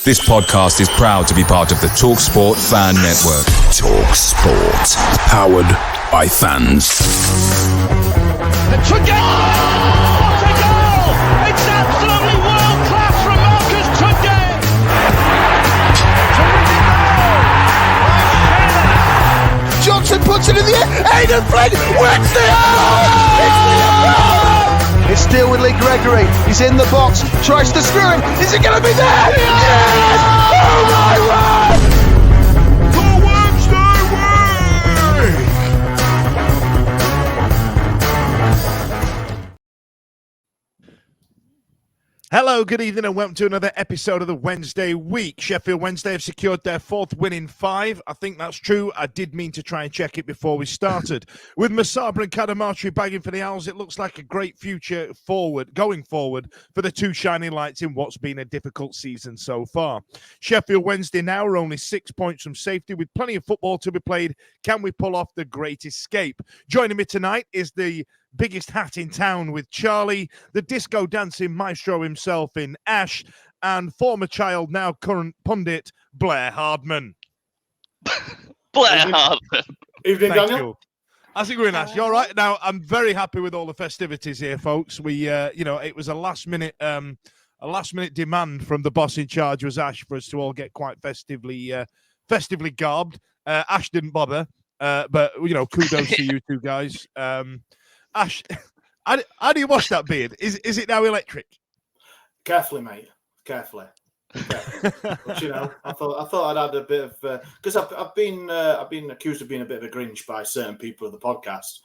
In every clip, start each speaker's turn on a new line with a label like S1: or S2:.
S1: This podcast is proud to be part of the TalkSport Fan Network. TalkSport. Powered by fans.
S2: To goal! To goal! It's absolutely world class from Marcus Tunde!
S3: Johnson puts it in the air. Aidan Flynn wins the It's still with Lee Gregory. He's in the box. Tries to screw him. Is it going to be there? Yes! Oh my word! The Wednesday week!
S4: Hello, good evening, and welcome to another episode of the Wednesday week. Sheffield Wednesday have secured their fourth win in 5. I think that's true. I did mean to try and check it before we started. With Musaba and Cadamatri bagging for the Owls, it looks like a great future going forward for the two shining lights in what's been a difficult season so far. Sheffield Wednesday now are only 6 points from safety with plenty of football to be played. Can we pull off the great escape? Joining me tonight is the biggest hat in town with Charlie, the disco dancing maestro himself in Ash, and former child, now current pundit, Blair Hardman.
S5: Blair Hardman.
S6: Evening,
S4: Thank
S6: Daniel.
S4: you. How's it going, Ash? You all right? Now, I'm very happy with all the festivities here, folks. We, it was a last minute demand from the boss in charge was Ash for us to all get quite festively garbed. Ash didn't bother, but kudos to you two guys. Ash, how do you wash that beard? Is it now electric?
S6: Carefully, mate. Carefully. But, I thought I'd add a bit of because I've been accused of being a bit of a Grinch by certain people of the podcast.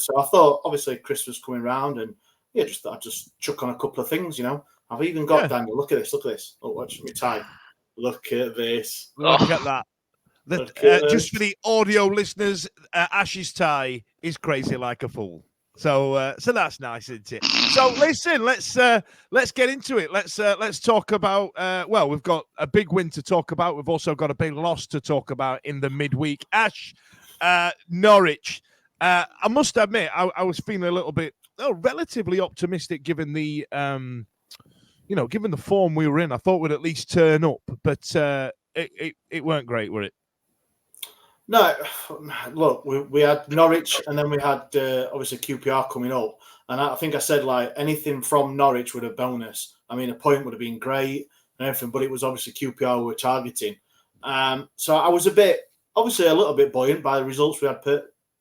S6: So I thought, obviously, Christmas coming round, and just thought I'd just chuck on a couple of things. I've even got Daniel. Look at this. Oh, watch me tie. Look at this.
S4: Look at that. Just for the audio listeners, Ash's tie is crazy like a fool. So that's nice, isn't it? So listen, let's get into it. Let's talk about. We've got a big win to talk about. We've also got a big loss to talk about in the midweek. Ash, Norwich. I must admit, I was feeling a little bit, relatively optimistic given the, given the form we were in. I thought we'd at least turn up, but it weren't great, were it?
S6: No, look, we had Norwich, and then we had obviously QPR coming up, and I think I said anything from Norwich would have bonus. I mean, a point would have been great and everything, but it was obviously QPR we were targeting. So I was a little bit buoyant by the results we had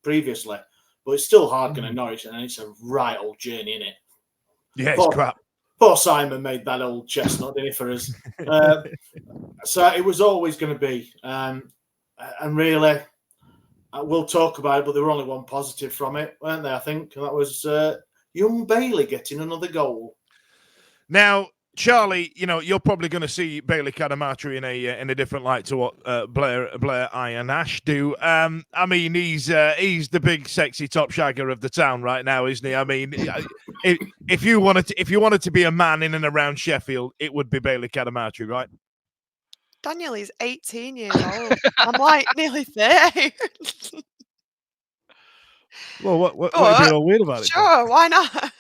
S6: previously, but it's still hard going to Norwich, and it's a right old journey, isn't it?
S4: Yeah, it's crap.
S6: Poor Simon made that old chestnut, didn't he, for us? So it was always going to be. And really, we'll talk about it, but there were only one positive from it, weren't there, I think? And that was young Bailey getting another goal. Now,
S4: Charlie, you're probably going to see Bailey Cadamarteri in a different light to what Blair, I, and Ash do. I mean, he's the big, sexy top shagger of the town right now, isn't he? I mean, if you wanted to be a man in and around Sheffield, it would be Bailey Cadamarteri, right?
S7: Daniel is 18 years old. I'm nearly 30.
S4: Well, what is it all weird about it?
S7: Sure, why not?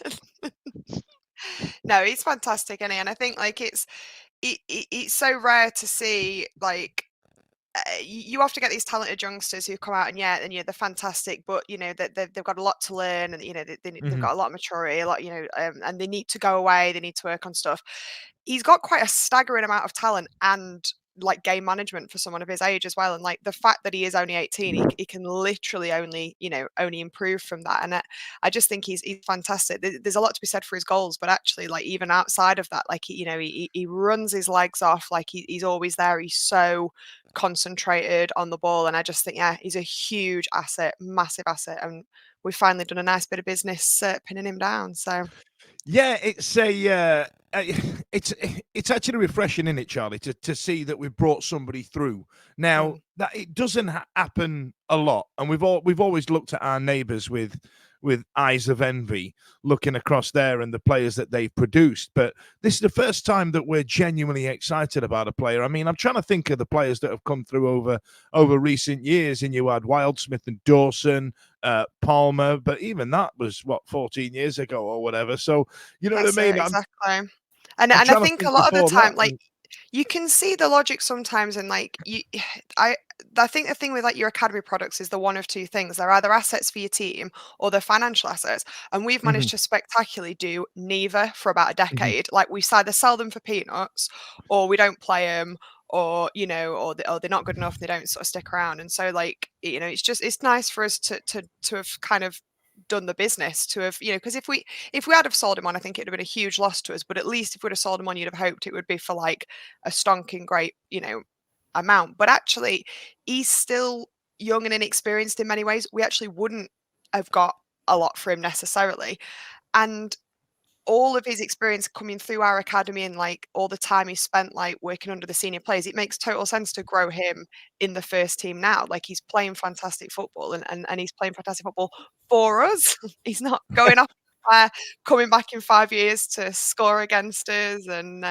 S7: No, he's fantastic, isn't he? And I think it's so rare to see you have to get these talented youngsters who come out and they're fantastic, but they've got a lot to learn, and they've got a lot of maturity, and they need to go away, they need to work on stuff. He's got quite a staggering amount of talent and game management for someone of his age as well, and the fact that he is only 18, he can literally only improve from that. And I just think he's fantastic. There's a lot to be said for his goals, but actually even outside of that, he runs his legs off, he's always there. He's so concentrated on the ball, and I just think he's a huge asset, massive asset, and we've finally done a nice bit of business pinning him down. So
S4: it's actually refreshing, isn't it, Charlie, to see that we've brought somebody through. Now that it doesn't happen a lot, and we've always looked at our neighbours with eyes of envy, looking across there and the players that they've produced. But this is the first time that we're genuinely excited about a player. I mean, I'm trying to think of the players that have come through over recent years, and you had Wildsmith and Dawson, Palmer, but even that was 14 years ago or whatever. So you know what I mean?
S7: Exactly. And I think a lot of the time, You can see the logic sometimes, and like I think the thing with like your academy products is the one of two things: they're either assets for your team or they're financial assets. And we've managed to spectacularly do neither for about a decade. Like we either sell them for peanuts, or we don't play them, or or they're not good enough. And they don't sort of stick around. And so like it's nice for us to have kind of done the business to have because if we had have sold him on, I think it would have been a huge loss to us, but at least if we'd have sold him on, you'd have hoped it would be for like a stonking great amount. But actually he's still young and inexperienced in many ways. We actually wouldn't have got a lot for him necessarily, and all of his experience coming through our academy and like all the time he spent like working under the senior players, it makes total sense to grow him in the first team now. Like he's playing fantastic football and he's playing fantastic football for us. He's not going off coming back in 5 years to score against us and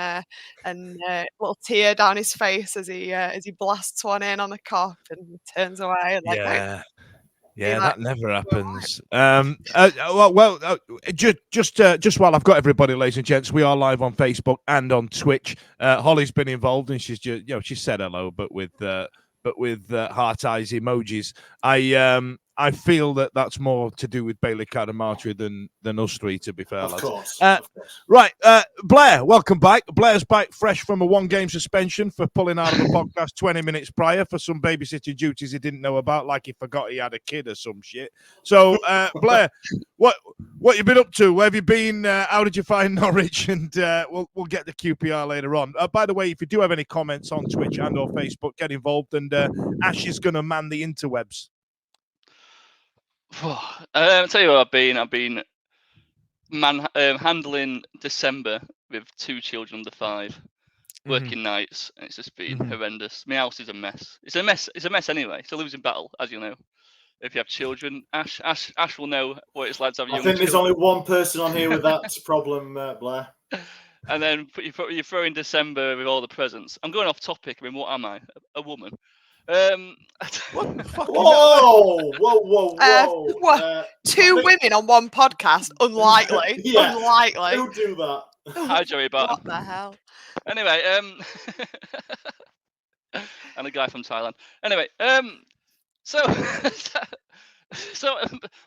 S7: little tear down his face as he blasts one in on the cop and turns away and like no.
S4: Yeah, that never happens. Just while I've got everybody, ladies and gents, we are live on Facebook and on Twitch. Holly's been involved, and she's just, she said hello, but with heart eyes emojis. I feel that that's more to do with Bailey Cadamarteri than us three, to be fair.
S6: Of course.
S4: Right, Blair, welcome back. Blair's back fresh from a 1-game suspension for pulling out of the podcast 20 minutes prior for some babysitting duties he didn't know about, like he forgot he had a kid or some shit. So, Blair, what you been up to? Where have you been? How did you find Norwich? And we'll get the QPR later on. By the way, if you do have any comments on Twitch and or Facebook, get involved. And Ash is going to man the interwebs.
S5: I'll tell you what I've been handling December with 2 children under 5, working nights, and it's just been horrendous. My house is a mess. It's a mess anyway. It's a losing battle, as you know. If you have children, Ash will know what it's like to have young children.
S6: I think there's only one person on here with that problem, Blair.
S5: And then you throw in December with all the presents. I'm going off topic. I mean, what am I? A woman.
S4: What the fuck?
S6: Whoa!
S7: What? 2 women on one podcast? Unlikely.
S6: Yeah,
S7: unlikely.
S6: Who do that?
S5: Hi, Joey Barton.
S7: What the hell?
S5: Anyway, and a guy from Thailand. Anyway, so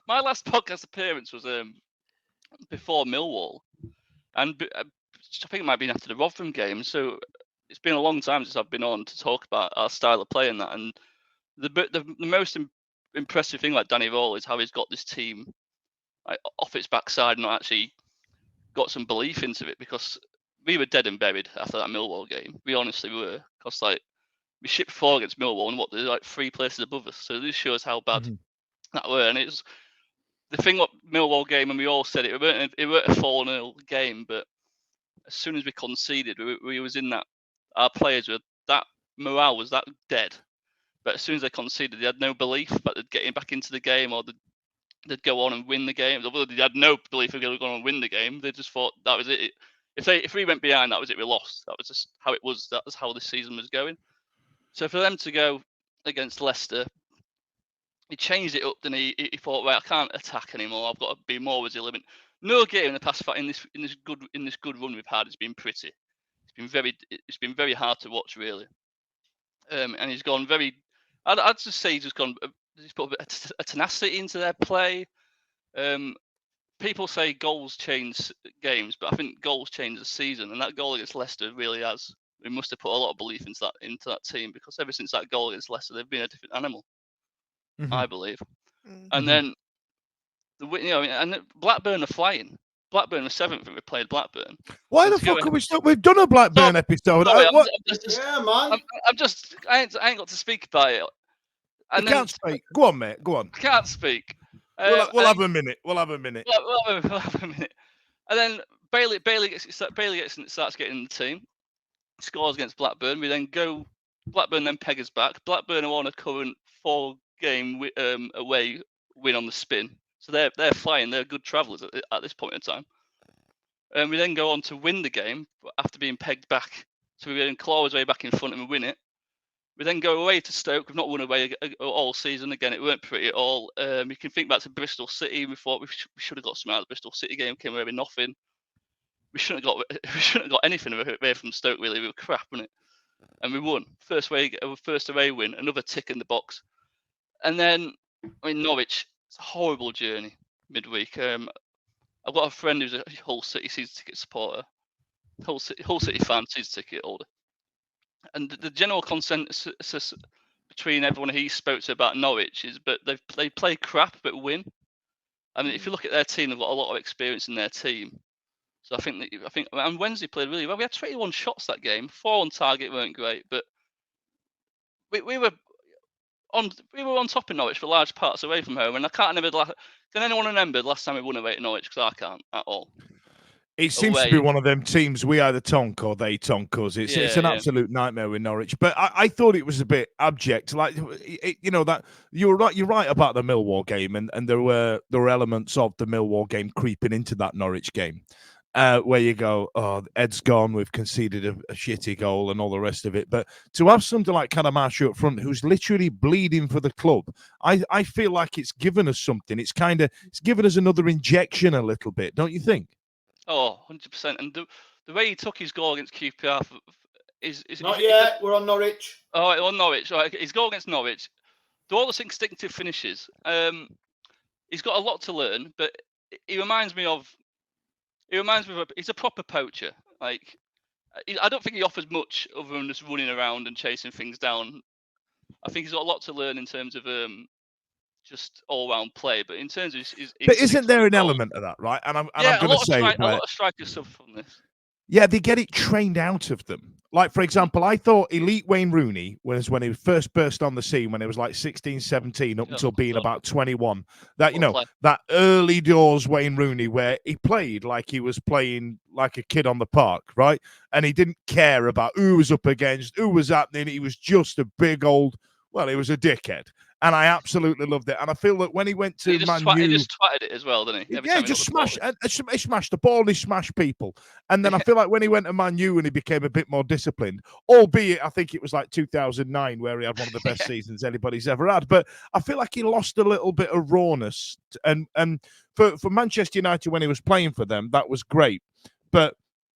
S5: my last podcast appearance was before Millwall, and I think it might have been after the Rotherham game. So it's been a long time since I've been on to talk about our style of play and that. And the most impressive thing, like Danny Roll, is how he's got this team off its backside and not actually got some belief into it, because we were dead and buried after that Millwall game. We honestly were, because like we shipped 4 against Millwall and they're like 3 places above us. So this shows how bad that were. And it's the thing what Millwall game, and we all said it weren't a 4-0 game, but as soon as we conceded, we was in that. Our players were that morale was that dead, but as soon as they conceded, they had no belief that they'd get back into the game or they'd go on and win the game. Although they had no belief they'd go on and win the game, they just thought that was it. If we went behind, that was it. We lost. That was just how it was. That was how the season was going. So for them to go against Leicester, he changed it up. Then he thought, right, I can't attack anymore. I've got to be more resilient. No game in the past in this good run we've had has been pretty. It's been very hard to watch, really. And he's gone very. I'd just say he's put a tenacity into their play. People say goals change games, but I think goals change the season. And that goal against Leicester really has. We must have put a lot of belief into that team, because ever since that goal against Leicester, they've been a different animal, I believe. And then and Blackburn are flying. Blackburn was 7th and we played Blackburn.
S4: Why the fuck are we still? We've done a Blackburn episode.
S5: Sorry,
S6: Yeah, man.
S5: I ain't got to speak about it.
S4: And you can't speak. Go on, mate. Go on.
S5: I can't speak.
S4: We'll have a minute. We'll have a minute.
S5: We'll have a minute. And then Bailey starts getting in the team. Scores against Blackburn. We then go. Blackburn then peg us back. Blackburn are on a current 4-game away win on the spin. So they're flying. They're good travellers at this point in time. And we then go on to win the game after being pegged back. So we then claw our way back in front and we win it. We then go away to Stoke. We've not won away all season. Again, it weren't pretty at all. You can think back to Bristol City. We thought we should have got some out of the Bristol City game. Came away with nothing. we shouldn't have got anything away from Stoke. Really, we were crap, wasn't it? And we won first away win, another tick in the box, and then Norwich. It's a horrible journey midweek. I've got a friend who's a Hull City season ticket supporter, Hull City fan, season ticket holder, and the general consensus between everyone he spoke to about Norwich is, but they play crap but win. I mean, if you look at their team, they've got a lot of experience in their team. So I think and Wednesday played really well. We had 21 shots that game, 4 on target weren't great, but we were on top of Norwich for large parts away from home, and I can't remember. Can anyone remember the last time we won away at Norwich? Because I can't at all.
S4: It seems to be one of them teams we either tonk or they tonk us. It's an absolute nightmare with Norwich. But I thought it was a bit abject. Like that you're right about the Millwall game, and there were elements of the Millwall game creeping into that Norwich game. Where you go, oh, Ed's gone, we've conceded a shitty goal and all the rest of it. But to have something like Cadamarteri up front, who's literally bleeding for the club, I feel like it's given us something. It's given us another injection a little bit, don't you think?
S5: Oh, 100%. And the way he took his goal against QPR is
S6: not yet. We're on Norwich.
S5: Oh, on Norwich. Right, his goal against Norwich. They're all the instinctive finishes. He's got a lot to learn, but he reminds me of. He's a proper poacher. Like, I don't think he offers much other than just running around and chasing things down. I think he's got a lot to learn in terms of just all-round play. But in terms of his
S4: but isn't there an element of that, right? And I'm going to say,
S5: a lot of strikers suffer from this.
S4: Yeah, they get it trained out of them. Like, for example, I thought elite Wayne Rooney was when he first burst on the scene when he was like 16, 17, up until being about 21. That, that early doors Wayne Rooney where he played like he was playing like a kid on the park, right? And he didn't care about who was up against, who was happening. He was just a big old, he was a dickhead. And I absolutely loved it. And I feel that when he went to Man U...
S5: He just twatted it as well, didn't he?
S4: He just smashed the ball and he smashed people. And then I feel like when he went to Man U and he became a bit more disciplined, albeit I think it was like 2009 where he had one of the best seasons anybody's ever had. But I feel like he lost a little bit of rawness. And for Manchester United when he was playing for them, that was great. But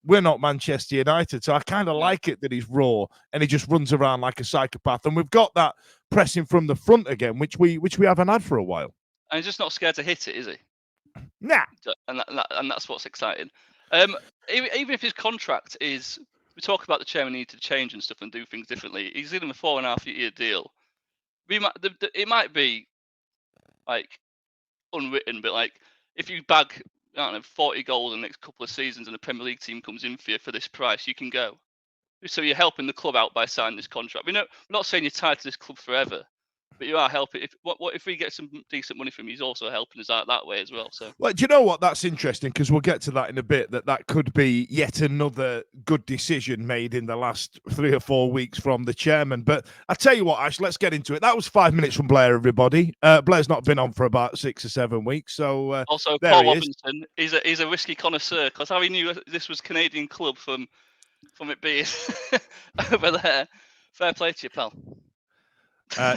S4: we're not Manchester United, so I kind of like it that he's raw and he just runs around like a psychopath. And we've got that pressing from the front again, which we haven't had for a while.
S5: And he's just not scared to hit it, is he?
S4: Nah.
S5: And that's what's exciting. Even if his contract is, we talk about the chairman need to change and stuff and do things differently. He's in a 4.5-year deal. It might be like unwritten, but like if you bag 40 goals in the next couple of seasons and a Premier League team comes in for this price, you can go. So you're helping the club out by signing this contract. We're not saying you're tied to this club forever, but you are helping. If we get some decent money from him, he's also helping us out that way as well. So,
S4: do you know what? That's interesting because we'll get to that in a bit. That could be yet another good decision made in the last 3 or 4 weeks from the chairman. But I tell you what, Ash, let's get into it. That was 5 minutes from Blair, everybody. Blair's not been on for about 6 or 7 weeks. So
S5: also Paul Robinson, he's a whiskey connoisseur because how he knew this was Canadian club from it being over there. Fair play to you, pal.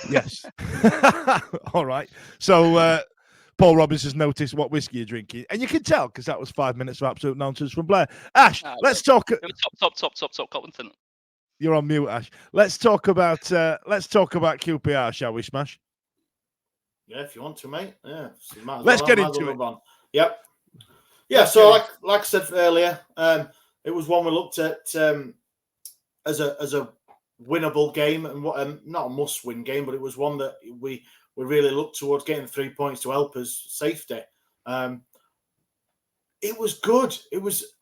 S4: Yes. All right. So Paul Robinson's noticed what whiskey you're drinking. And you can tell because that was 5 minutes of absolute nonsense from Blair. Ash, let's talk.
S5: Top Covington.
S4: You're on mute, Ash. Let's talk about QPR, shall we, Smash?
S6: Yeah, if you want to, mate. Yeah.
S4: Let's get into it.
S6: Yep. Yeah, so like I said earlier, it was one we looked at as a winnable game and not a must-win game, but it was one that we really looked towards getting 3 points to help us safety. It was good.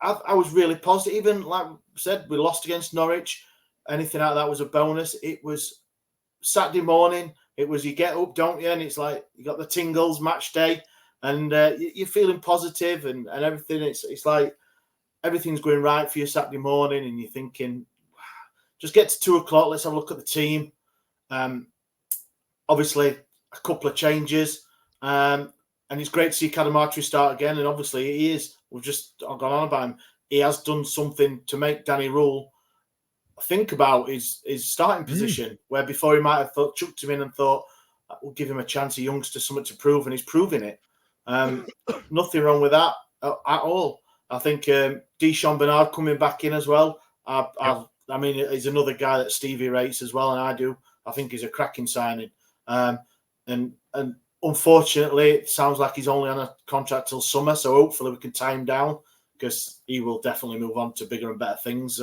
S6: I was really positive. Even like I said, we lost against Norwich. Anything out of that was a bonus. It was Saturday morning. It was you get up, don't you? And it's like you got the tingles match day, and you're feeling positive and everything. It's like everything's going right for you Saturday morning, and you're thinking, just get to 2 o'clock. Let's have a look at the team. Obviously, a couple of changes, and it's great to see Cadamarteri start again. And obviously, he is. We've just gone on about him. He has done something to make Danny Rule think about his starting position, where before he might have chucked him in and thought, we'll give him a chance, a youngster, something to prove, and he's proving it. Nothing wrong with that at all. I think Deshaun Bernard coming back in as well. I mean, he's another guy that Stevie rates as well, and I do. I think he's a cracking signing. And unfortunately, it sounds like he's only on a contract till summer, so hopefully we can tie him down, because he will definitely move on to bigger and better things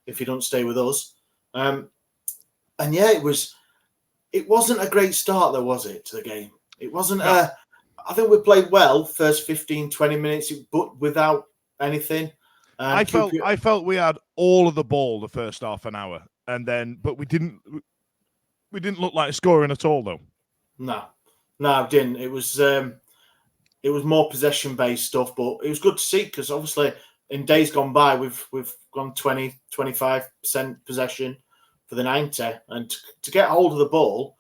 S6: if he don't stay with us. And yeah, it wasn't a great start, though, was it, to the game? It wasn't.
S4: No.
S6: I think we played well first 15, 20 minutes, but without anything.
S4: I felt we had all of the ball the first half an hour, and then but we didn't look like scoring at all, though.
S6: No, it didn't. It was more possession based stuff, but it was good to see, because obviously in days gone by we've gone 20-25% possession for the 90, and to get hold of the ball,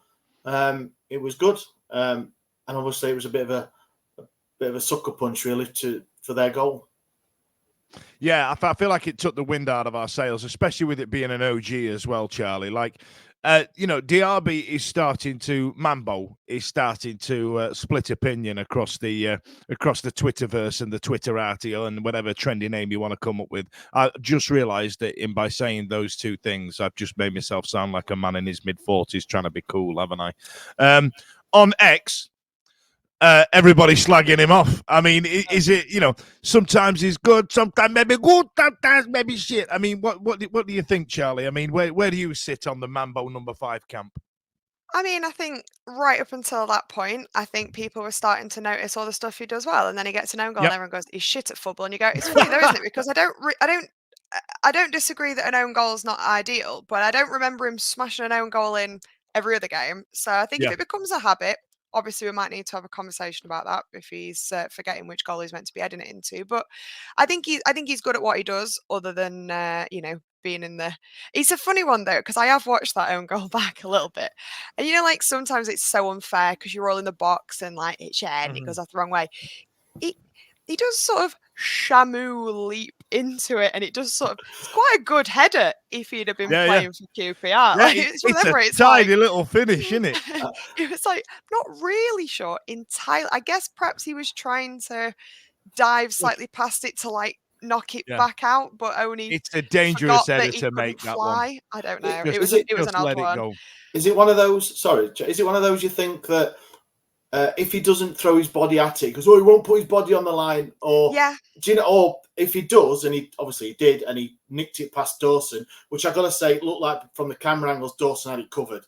S6: it was good. And obviously it was a bit of a sucker punch really for their goal.
S4: Yeah, I feel like it took the wind out of our sails, especially with it being an OG as well, Charlie. Like, Diaby is starting to Mambo is starting to split opinion across the Twitterverse and the Twitterati and whatever trendy name you want to come up with. I just realised that by saying those two things, I've just made myself sound like a man in his mid-40s trying to be cool, haven't I? On X, everybody slagging him off. I mean, is it, sometimes he's good, sometimes maybe good, sometimes maybe shit. I mean, what do you think, Charlie? I mean, where do you sit on the Mambo number 5 camp?
S7: I mean, I think right up until that point, I think people were starting to notice all the stuff he does well, and then he gets an own goal, and everyone goes, "He's shit at football." And you go, "It's funny though, isn't it?" Because I don't disagree that an own goal is not ideal, but I don't remember him smashing an own goal in every other game. So I think if it becomes a habit, obviously we might need to have a conversation about that if he's forgetting which goal he's meant to be heading it into. But I think he's good at what he does, other than being in the. It's a funny one though, because I have watched that own goal back a little bit, and like sometimes it's so unfair because you're all in the box and like it's shared and it goes off the wrong way. He does sort of Shamu leap into it, and it does sort of. It's quite a good header if he'd have been playing for QPR.
S4: Yeah,
S7: like,
S4: it's a tiny little finish, isn't it?
S7: It was like not really sure entirely. I guess perhaps he was trying to dive slightly past it to like knock it back out, but only
S4: it's a dangerous header to make that
S7: fly.
S4: one.
S7: I don't know.
S4: Just,
S7: It was an odd one.
S4: Go.
S6: Is it one of those? Sorry, is it one of those you think that if he doesn't throw his body at it, because he won't put his body on the line, or do you know? Or if he does, and he obviously did, and he nicked it past Dawson, which I got to say, it looked like from the camera angles Dawson had it covered.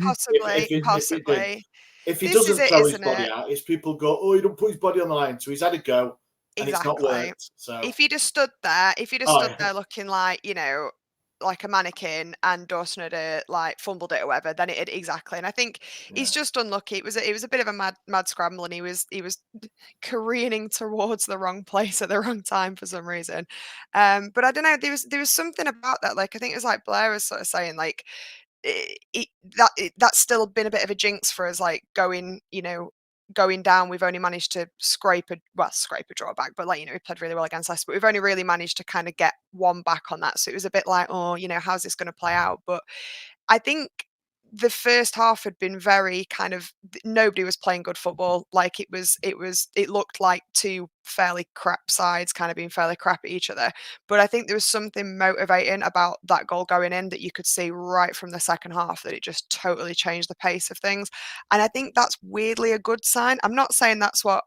S7: Possibly.
S6: If he doesn't throw his body out, it's people go, "Oh, he don't put his body on the line," so he's had a go, and it's not worked. So
S7: if he'd have stood there, there looking like like a mannequin, and Dawson had like fumbled it or whatever, then it had exactly. And I think he's just unlucky. It was a bit of a mad scramble, and he was careening towards the wrong place at the wrong time for some reason. But I don't know. There was something about that. Like I think it was like Blair was sort of saying like. That's still been a bit of a jinx for us, like going down. We've only managed to scrape a draw back, but we played really well against Leicester, but we've only really managed to kind of get one back on that. So it was a bit like, how's this going to play out? But I think the first half had been very kind of, nobody was playing good football. Like it looked like two fairly crap sides kind of being fairly crap at each other. But I think there was something motivating about that goal going in that you could see right from the second half, that it just totally changed the pace of things. And I think that's weirdly a good sign. I'm not saying that's what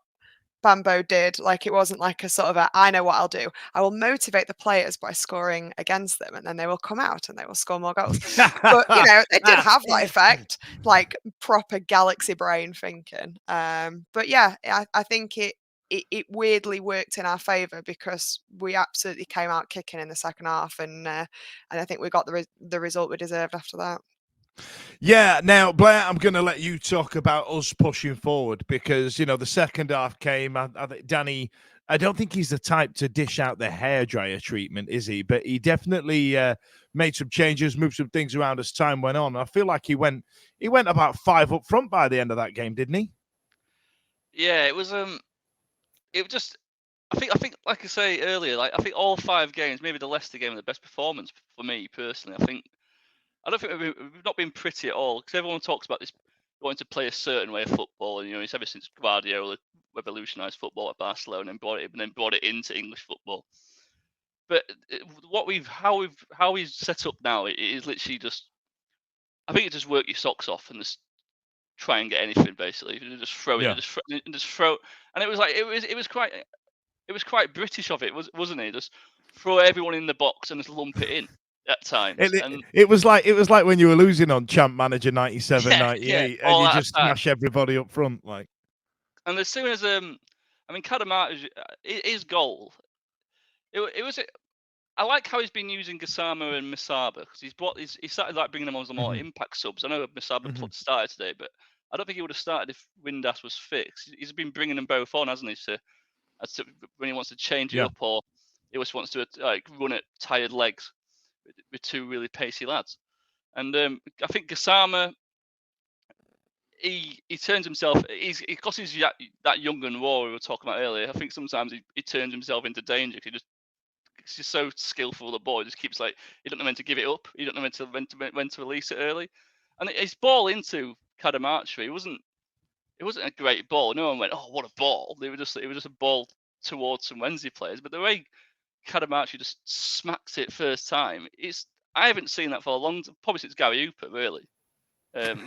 S7: Bambo did. Like it wasn't like a sort of I know what I'll do. I will motivate the players by scoring against them, and then they will come out and they will score more goals. But they did have that effect, like proper galaxy brain thinking. But yeah, I think it weirdly worked in our favour, because we absolutely came out kicking in the second half, and I think we got the result we deserved after that.
S4: Yeah, now, Blair, I'm going to let you talk about us pushing forward, because, the second half came. Danny, I don't think he's the type to dish out the hairdryer treatment, is he? But he definitely made some changes, moved some things around as time went on. I feel like he went about 5 up front by the end of that game, didn't he?
S5: Yeah, it was just, I think like I say earlier, like I think all 5 games, maybe the Leicester game, the best performance for me personally. I don't think we've not been pretty at all, because everyone talks about this wanted to play a certain way of football, and it's ever since Guardiola revolutionised football at Barcelona and brought it into English football. But how he's set up now, it is literally just, I think it just work your socks off and just try and get anything basically, just throw it, just throw, and it was quite British of it, wasn't it? Just throw everyone in the box and just lump it in at times.
S4: It was like when you were losing on Champ Manager 97, 98, and you just smash everybody up front, like.
S5: And as soon as Cadamarteri, his goal, it was. I like how he's been using Gassama and Musaba, because he started like bringing them on some more impact subs. I know Musaba started today, but I don't think he would have started if Windass was fixed. He's been bringing them both on, hasn't he? When he wants to change it up, or he just wants to run at tired legs with two really pacey lads. And I think Gassama, he turns himself. Because he's that young and raw we were talking about earlier. I think sometimes he turns himself into danger. He's just so skillful with the ball. He just keeps he don't know when to give it up. He don't know when to release it early. And his ball into Cadamarteri, it wasn't a great ball. No one went, "Oh, what a ball!" It was just a ball towards some Wednesday players. But the way Cadamarteri just smacks it first time, I haven't seen that for a long time, probably since Gary Hooper, really.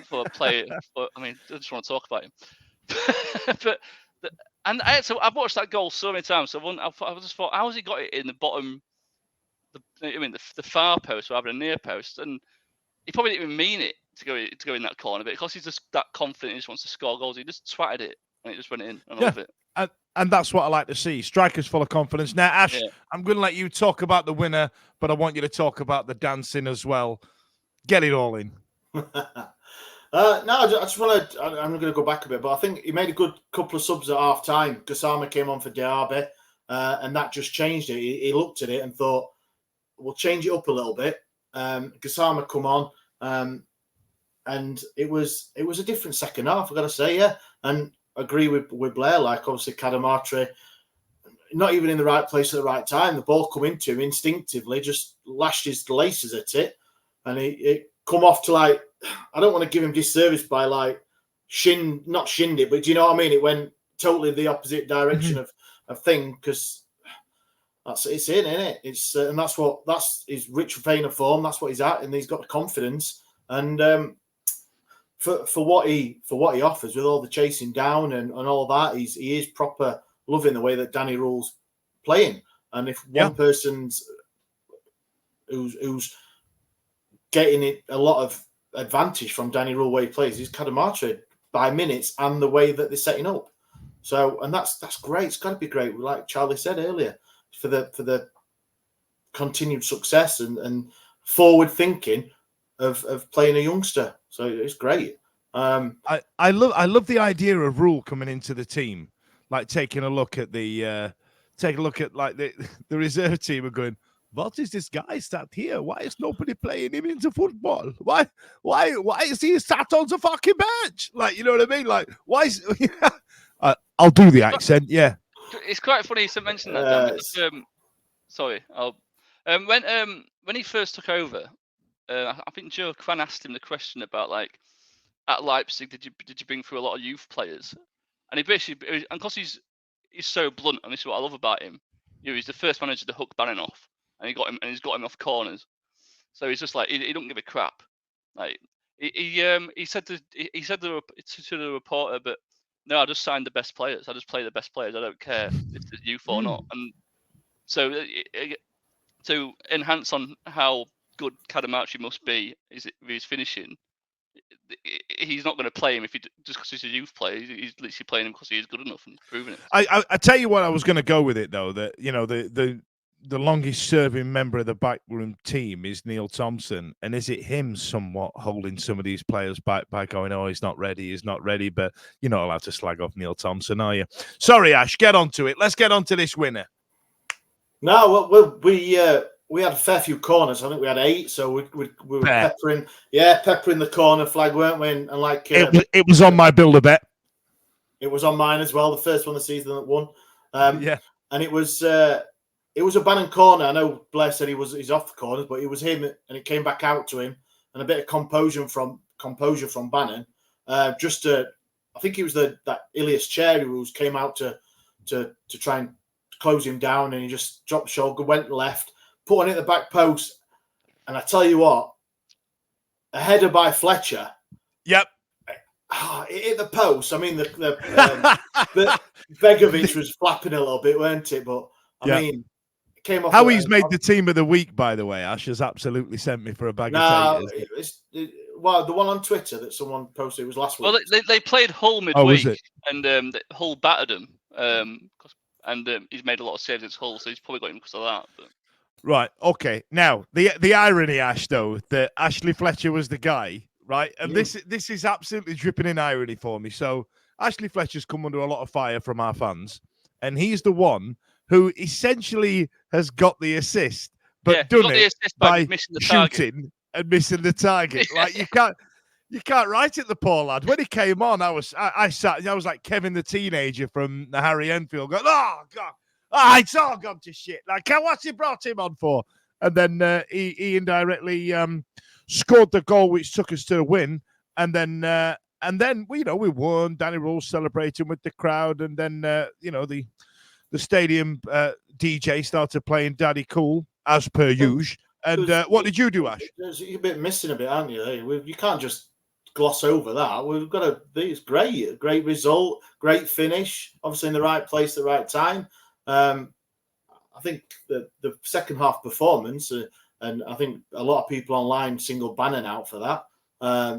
S5: For a player, I just want to talk about him. But I've watched that goal so many times. So I just thought, how has he got it in the bottom? The far post rather than near post, and he probably didn't even mean it to go in that corner. But because he's just that confident, he just wants to score goals. He just twatted it and it just went in. I love it.
S4: And that's what I like to see. Strikers full of confidence. Now, Ash, I'm going to let you talk about the winner, but I want you to talk about the dancing as well. Get it all in.
S6: No, I just want to. I'm going to go back a bit, but I think he made a good couple of subs at half time. Gassama came on for Diaby, and that just changed it. He looked at it and thought, "We'll change it up a little bit." Gassama come on, and it was a different second half. I've got to say, and agree with Blair. Like obviously, Cadamarteri, not even in the right place at the right time. The ball come into him instinctively, just lashed his laces at it, and it come off to I don't want to give him disservice by not shinned it, but do you know what I mean? It went totally the opposite direction of thing, because it's in, isn't it? It's and that's his rich vein of form. That's what he's at, and he's got the confidence. And for what he offers with all the chasing down and all that, he is proper loving the way that Danny Rule's playing. And if one person's who's getting it a lot of advantage from Danny Rule way he plays is Cadamarteri by minutes and the way that they're setting up. So, and that's great. It's got to be great. Like Charlie said earlier, for the continued success and forward thinking of playing a youngster. So it's great.
S4: I love the idea of Rule coming into the team, like taking a look at the reserve team and going, what is this guy sat here? Why is nobody playing him into football? Why is he sat on the fucking bench? Like, you know what I mean? Like, why is... I'll do the accent, yeah.
S5: It's quite funny you mentioned that, Dan. Sorry. When he first took over, I think Joe Cran asked him the question about, like, at Leipzig, did you bring through a lot of youth players? And he basically, and because he's so blunt, and this is what I love about him, he's the first manager to hook Bannon off. And he's got him off corners, so he's just like he don't give a crap. Like he said to the reporter, but no, I just signed the best players. I just play the best players. I don't care if it's youth or not. And so to enhance on how good Cadamarteri must be with his finishing, he's not going to play him just because he's a youth player. He's literally playing him because he's good enough and proving it.
S4: I tell you what, I was going to go with it though. That the longest serving member of the backroom team is Neil Thompson. And is it him somewhat holding some of these players back by going, oh, he's not ready. But you're not allowed to slag off Neil Thompson, are you? Sorry, Ash, get onto it. Let's get on to this winner.
S6: No, well, we had a fair few corners. I think we had 8. So we were peppering the corner flag, weren't we? And like
S4: it was on my build a bet.
S6: It was on mine as well. The first one of the season that won. And it was a Bannon corner. I know Blair said he's off the corners, but it was him, and it came back out to him, and a bit of composure from Bannon, just to, I think it was that Ilias Cherry who came out to try and close him down, and he just dropped the shoulder, went left, put one at the back post, and I tell you what, a header by Fletcher.
S4: Yep.
S6: It hit the post. I mean, the Begovic was flapping a little bit, weren't it? But I mean, it came off.
S4: How he's made the team of the week, by the way. Ash has absolutely sent me for a bag of taters.
S6: Well, the one on Twitter that someone posted was last week.
S5: Well, they played Hull midweek, and Hull battered him. And he's made a lot of saves against Hull, so he's probably got him because of that. But.
S4: Right. Okay. Now the irony, Ash, though, that Ashley Fletcher was the guy, right? And this is absolutely dripping in irony for me. So Ashley Fletcher's come under a lot of fire from our fans, and he's the one who essentially has got the assist, but done it by
S5: missing the
S4: shooting and missing the target. Like you can't write it, the poor lad. When he came on, I was like Kevin the teenager from the Harry Enfield, going, "Oh God, it's all gone to shit. Like, what's he brought him on for?" And then he indirectly scored the goal, which took us to the win. And then we won. Danny Rule celebrating with the crowd, and then the stadium DJ started playing Daddy Cool as per usual. And what did you do, Ash?
S6: You're a bit missing a bit, aren't you? You can't just gloss over that. We've got it's great result, great finish, obviously in the right place at the right time. I think the second half performance, and I think a lot of people online singled Bannon out for that,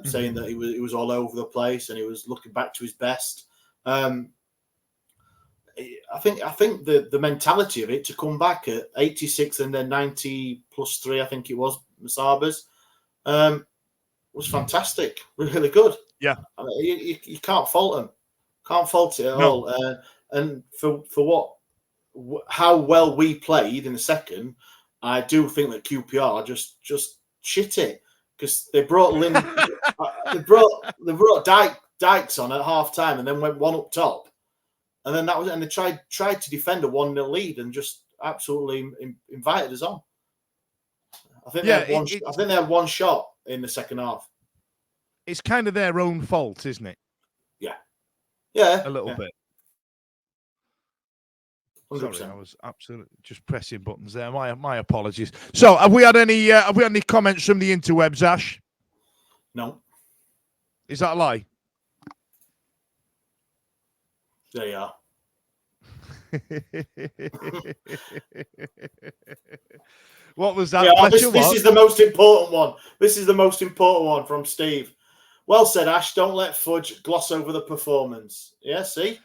S6: saying that he was all over the place and he was looking back to his best. I think the mentality of it to come back at 86 and then 90 plus 3, I think it was Musaba's, was fantastic, really good.
S4: Yeah,
S6: I mean, you can't fault them, can't fault it at all. And for how well we played in the second, I do think that QPR just shit it, because they brought they brought Dykes on at half time and then went one up top. And then and they tried to defend a 1-0 lead and just absolutely invited us on. I think they had one shot in the second half.
S4: It's kind of their own fault, isn't it?
S6: Yeah,
S4: a little bit.
S6: 100%.
S4: Sorry, I was absolutely just pressing buttons there. My apologies. So, have we had any comments from the interwebs, Ash?
S6: No.
S4: Is that a lie?
S6: There you are.
S4: What was that?
S6: Yeah, this is the most important one. This is the most important one from Steve. Well said, Ash. Don't let Fudge gloss over the performance. Yeah, see?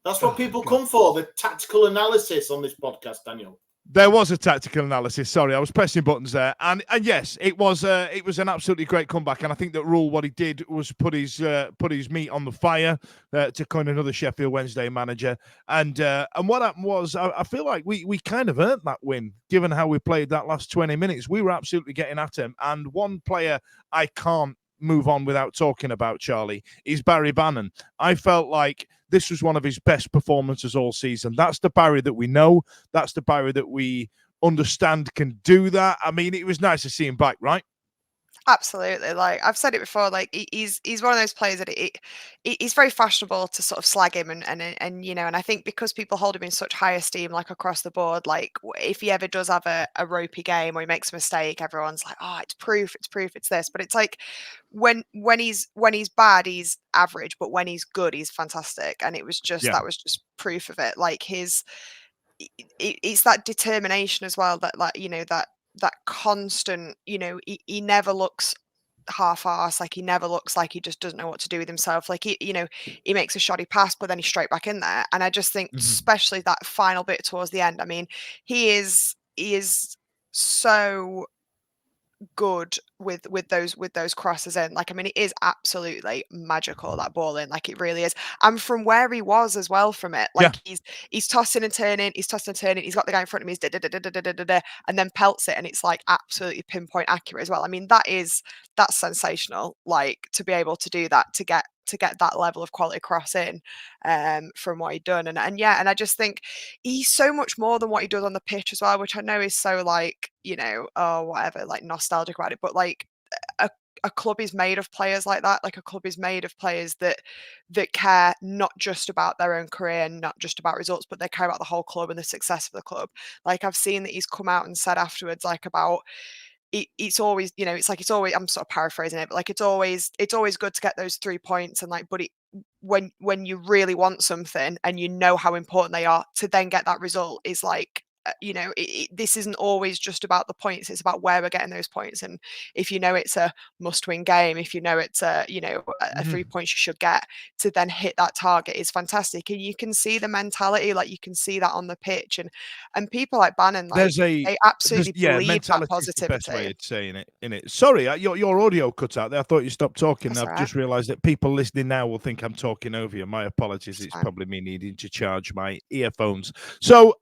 S6: That's what people come for, the tactical analysis on this podcast, Daniel.
S4: There was a tactical analysis. Sorry, I was pressing buttons there, and yes, it was an absolutely great comeback. And I think that Rule, what he did was put his meat on the fire to coin another Sheffield Wednesday manager. And what happened was, I feel like we kind of earned that win, given how we played that last 20 minutes. We were absolutely getting at him. And one player I can't move on without talking about, Charlie, is Barry Bannon. I felt like this was one of his best performances all season. That's the Barry that we know. That's the Barry that we understand can do that. I mean, it was nice to see him back, right?
S7: Absolutely. Like I've said it before, like he's one of those players that he's very fashionable to sort of slag him and and I think because people hold him in such high esteem, like across the board, like if he ever does have a ropey game or he makes a mistake, everyone's like, oh, it's proof, it's this. But it's like when he's bad, he's average, but when he's good, he's fantastic. And it was just that was just proof of it. Like it's that determination as well, that like that constant, he never looks half-arsed, like he never looks like he just doesn't know what to do with himself. Like he makes a shoddy pass, but then he's straight back in there. And I just think, especially that final bit towards the end, I mean, he is so good with those crosses in. Like, I mean, it is absolutely magical, that ball in, like it really is. And from where he was as well from it, like he's tossing and turning, he's got the guy in front of him, he's and then pelts it, and it's like absolutely pinpoint accurate as well. I mean, that's sensational, like to be able to do that, to get that level of quality cross in from what he'd done. And I just think he's so much more than what he does on the pitch as well, which I know is so like, oh, whatever, like nostalgic about it, but like a club is made of players like that. Like a club is made of players that care not just about their own career and not just about results, but they care about the whole club and the success of the club. Like I've seen that he's come out and said afterwards, like about it's always, you know, it's always, I'm sort of paraphrasing it, but like it's always good to get those 3 points, and like, but when you really want something and you know how important they are, to then get that result is like, you know, this isn't always just about the points, it's about where we're getting those points. And if you know it's a must-win game, if you know it's a, you know, a 3 points you should get, to then hit that target is fantastic. And you can see the mentality, like you can see that on the pitch, and people like Bannon, like they absolutely believe that
S4: mentality is the best way
S7: positivity.
S4: of saying it, innit? Sorry, your audio cut out there. I thought you stopped talking.
S7: That's
S4: I've
S7: all right.
S4: just realised that people listening now will think I'm talking over you. My apologies.
S7: That's
S4: It's
S7: fine.
S4: probably me needing to charge my earphones. So,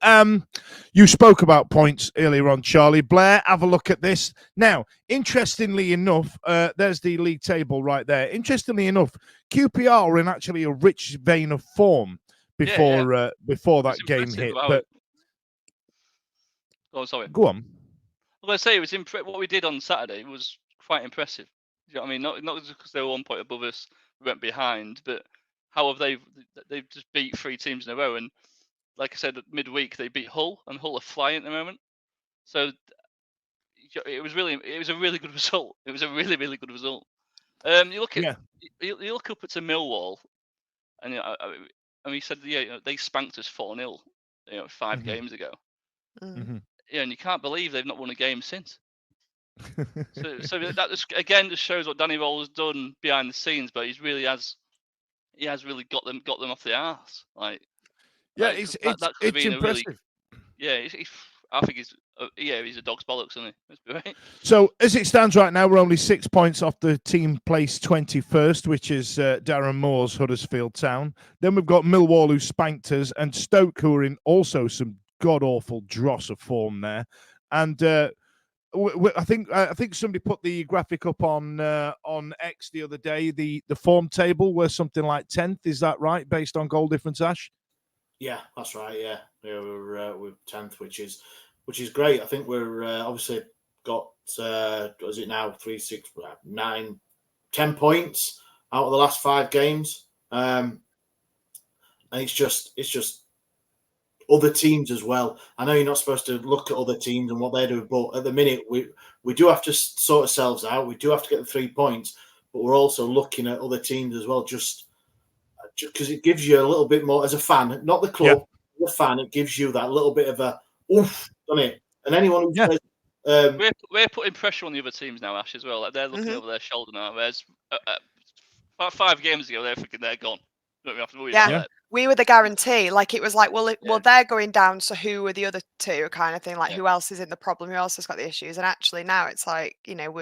S4: you spoke about points earlier on, Charlie. Blair, have a look at this. Now, interestingly enough, there's the league table right there. Interestingly enough, QPR were in actually a rich vein of form before that game hit. But
S5: oh, sorry.
S4: Go on.
S5: Well, I say it was what we did on Saturday was quite impressive. You know what I mean? Not just because they were 1 point above us, we went behind, but how have they've just beat 3 teams in a row, and like I said, at midweek they beat Hull, and Hull are flying at the moment. So it was a really good result. It was a really, really good result. You look at you look up at Millwall, and we said they spanked us 4-0, 5 games ago.
S7: Mm.
S5: Yeah, and you can't believe they've not won a game since. so that just shows what Danny Role has done behind the scenes, but he has really got them off the arse.
S4: Yeah,
S5: that
S4: it's
S5: could have been
S4: impressive.
S5: I think he's a dog's bollocks, isn't he? Right?
S4: So as it stands right now, we're only 6 points off the team placed 21st, which is Darren Moore's Huddersfield Town. Then we've got Millwall, who spanked us, and Stoke, who are in also some god-awful dross of form there. And I think somebody put the graphic up on X the other day, the form table, where something like 10th. Is that right, based on goal difference, Ash?
S6: Yeah, that's right. Yeah, we're 10th, which is great. I think we're obviously got what is it now 3, 6, 9, 10 points out of the last 5 games, and it's just other teams as well. I know you're not supposed to look at other teams and what they're doing, but at the minute we do have to sort ourselves out. We do have to get the 3 points, but we're also looking at other teams as well, just because it gives you a little bit more as a fan, not the club, the fan. It gives you that little bit of a oof, doesn't it? And anyone who says,
S5: we're putting pressure on the other teams now, Ash, as well. Like they're looking over their shoulder now. Whereas about 5 games ago, they're thinking they're gone. Don't have to worry about that.
S7: We were the guarantee. Like it was like, well, they're going down, so who are the other 2, kind of thing. Like who else is in the problem? Who else has got the issues? And actually now it's like,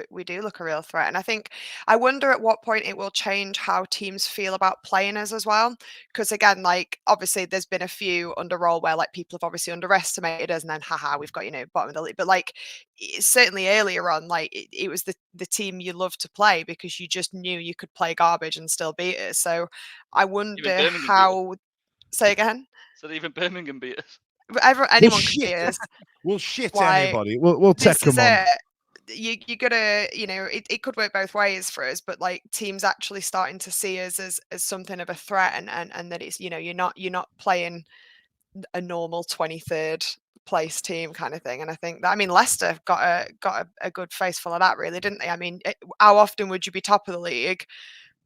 S7: we do look a real threat. And I wonder at what point it will change how teams feel about playing us as well. Because again, like obviously there's been a few under Roll where like people have obviously underestimated us, and then we've got bottom of the league. But like certainly earlier on, like it was the team you loved to play because you just knew you could play garbage and still beat us. So I wonder how. Say again.
S5: So even Birmingham beat us.
S7: Anyone can beat us.
S4: We'll shit anybody. We'll take them on.
S7: You gotta, it could work both ways for us, but like teams actually starting to see us as something of a threat, and that it's you're not playing a normal 23rd place team kind of thing. And I think that Leicester got a good face full of that, really, didn't they? I mean, how often would you be top of the league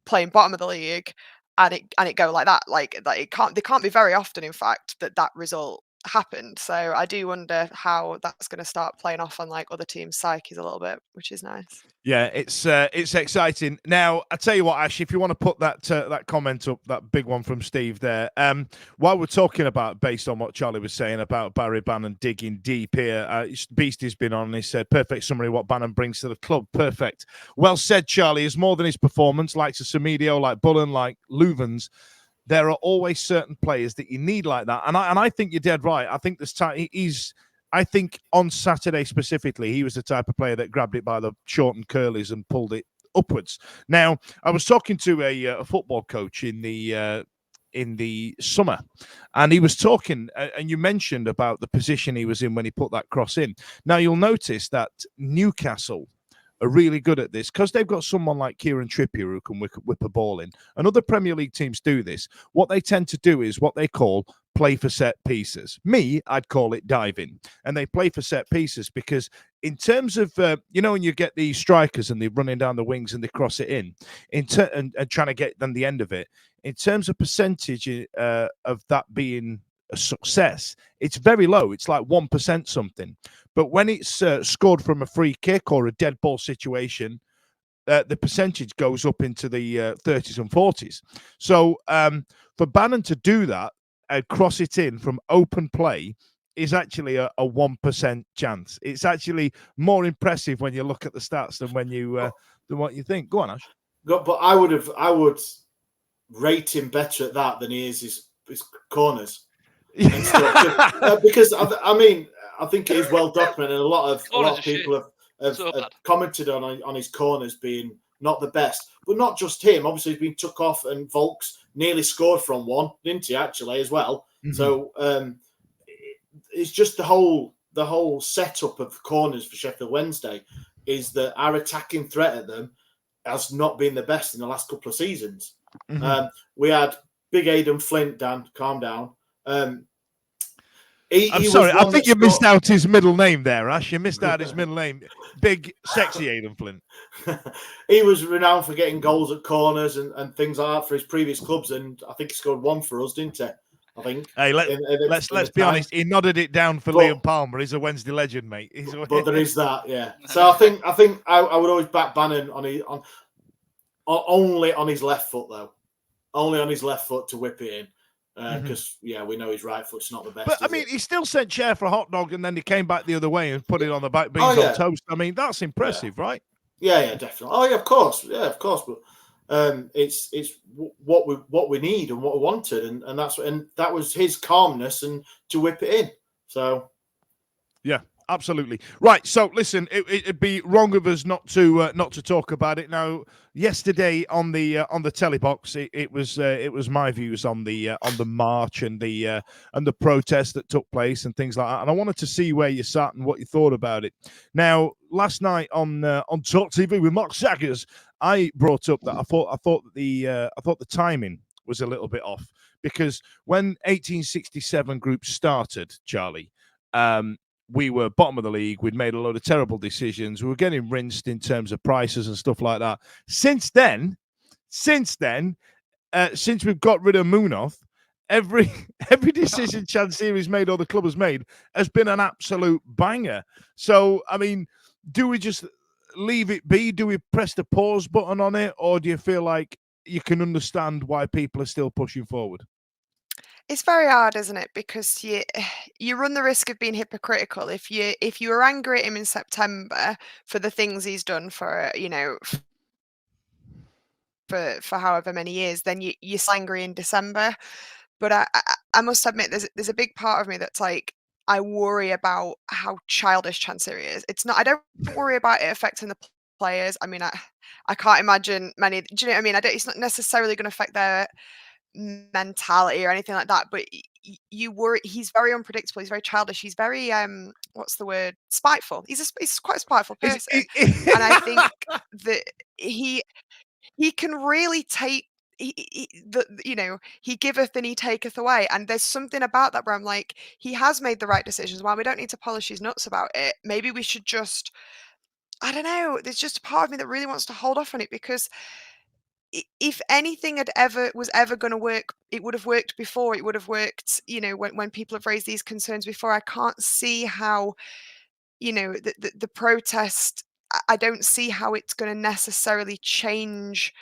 S7: playing bottom of the league and it go like that? Like they can't be very often, in fact, that result happened. So I do wonder how that's going to start playing off on like other teams' psyches a little bit, which is nice.
S4: Yeah, it's exciting. Now, I tell you what, Ash, if you want to put that comment up, that big one from Steve there, while we're talking about, based on what Charlie was saying about Barry Bannon digging deep here, Beastie's been on and he said, perfect summary what Bannon brings to the club. Perfect. Well said, Charlie. Is more than his performance, like Semedo, like Bullen, like Louvens. There are always certain players that you need like that. And I think you're dead right. I think this time I think on Saturday specifically, he was the type of player that grabbed it by the shortened curlies and pulled it upwards. Now, I was talking to a football coach in the summer, and he was talking, and you mentioned about the position he was in when he put that cross in. Now, you'll notice that Newcastle are really good at this because they've got someone like Kieran Trippier who can whip a ball in. And other Premier League teams do this. What they tend to do is what they call play for set pieces. Me, I'd call it diving. And they play for set pieces because in terms of, when you get these strikers and they're running down the wings and they cross it in and trying to get them the end of it, in terms of percentage of that being a success, it's very low. It's like 1% something. But when it's scored from a free kick or a dead ball situation, the percentage goes up into the 30s and 40s. So for Bannon to do that and cross it in from open play is actually a 1% chance. It's actually more impressive when you look at the stats than when you than what you think. Go on, Ash.
S6: But I would rate him better at that than he is his corners. And stuff. Because I mean, I think it is well documented. A lot of people have commented on his corners being not the best, but not just him. Obviously, he's been took off, and Volks nearly scored from one, didn't he? Actually, as well. Mm-hmm. So it's just the whole setup of corners for Sheffield Wednesday is that our attacking threat at them has not been the best in the last couple of seasons. Mm-hmm. We had Big Aidan Flint. Dan, calm down.
S4: I'm sorry. I think you missed out his middle name there, Ash. You missed out his middle name. Big, sexy Aidan Flint.
S6: He was renowned for getting goals at corners and things like that for his previous clubs, and I think he scored one for us, didn't he? I think.
S4: Hey, let's be honest. He nodded it down for Liam Palmer. He's a Wednesday legend, mate.
S6: But there is that, yeah. So I think I would always back Bannon only on his left foot though, only on his left foot to whip it in. Because we know his right foot's not the best.
S4: But I mean, he still sent Cher for a hot dog, and then he came back the other way and put it on the back beans on toast. I mean, that's impressive, right?
S6: Yeah, definitely. Oh yeah, of course. But it's what we need and what we wanted, and that was his calmness and to whip it in. So
S4: yeah. Absolutely right. So listen, it'd be wrong of us not to talk about it now. Yesterday on the telebox, it was my views on the march and the protest that took place and things like that. And I wanted to see where you sat and what you thought about it. Now, last night on Talk TV with Mark Saggers, I brought up that I thought the timing was a little bit off because when 1867 group started, Charlie. We were bottom of the league. We'd made a load of terrible decisions. We were getting rinsed in terms of prices and stuff like that. Since then, since we've got rid of Munoz, every decision Chansiri's made or the club has made has been an absolute banger. So, I mean, do we just leave it be? Do we press the pause button on it? Or do you feel like you can understand why people are still pushing forward?
S7: It's very hard, isn't it? Because you run the risk of being hypocritical if you were angry at him in September for the things he's done for for however many years, then you're angry in December. But I must admit, there's a big part of me that's like, I worry about how childish Chansiri is. It's not. I don't worry about it affecting the players. I mean, I can't imagine many. Do you know what I mean? It's not necessarily going to affect their mentality or anything like that, but you worry. He's very unpredictable. He's very childish. He's very what's the word? Spiteful. He's quite a spiteful person, and I think that he can really take. He giveth and he taketh away, and there's something about that where I'm like, he has made the right decisions. While we don't need to polish his nuts about it, maybe we should just. I don't know. There's just a part of me that really wants to hold off on it because. If anything was ever going to work, it would have worked before. It would have worked, when people have raised these concerns before. I can't see how, the protest. I don't see how it's going to necessarily change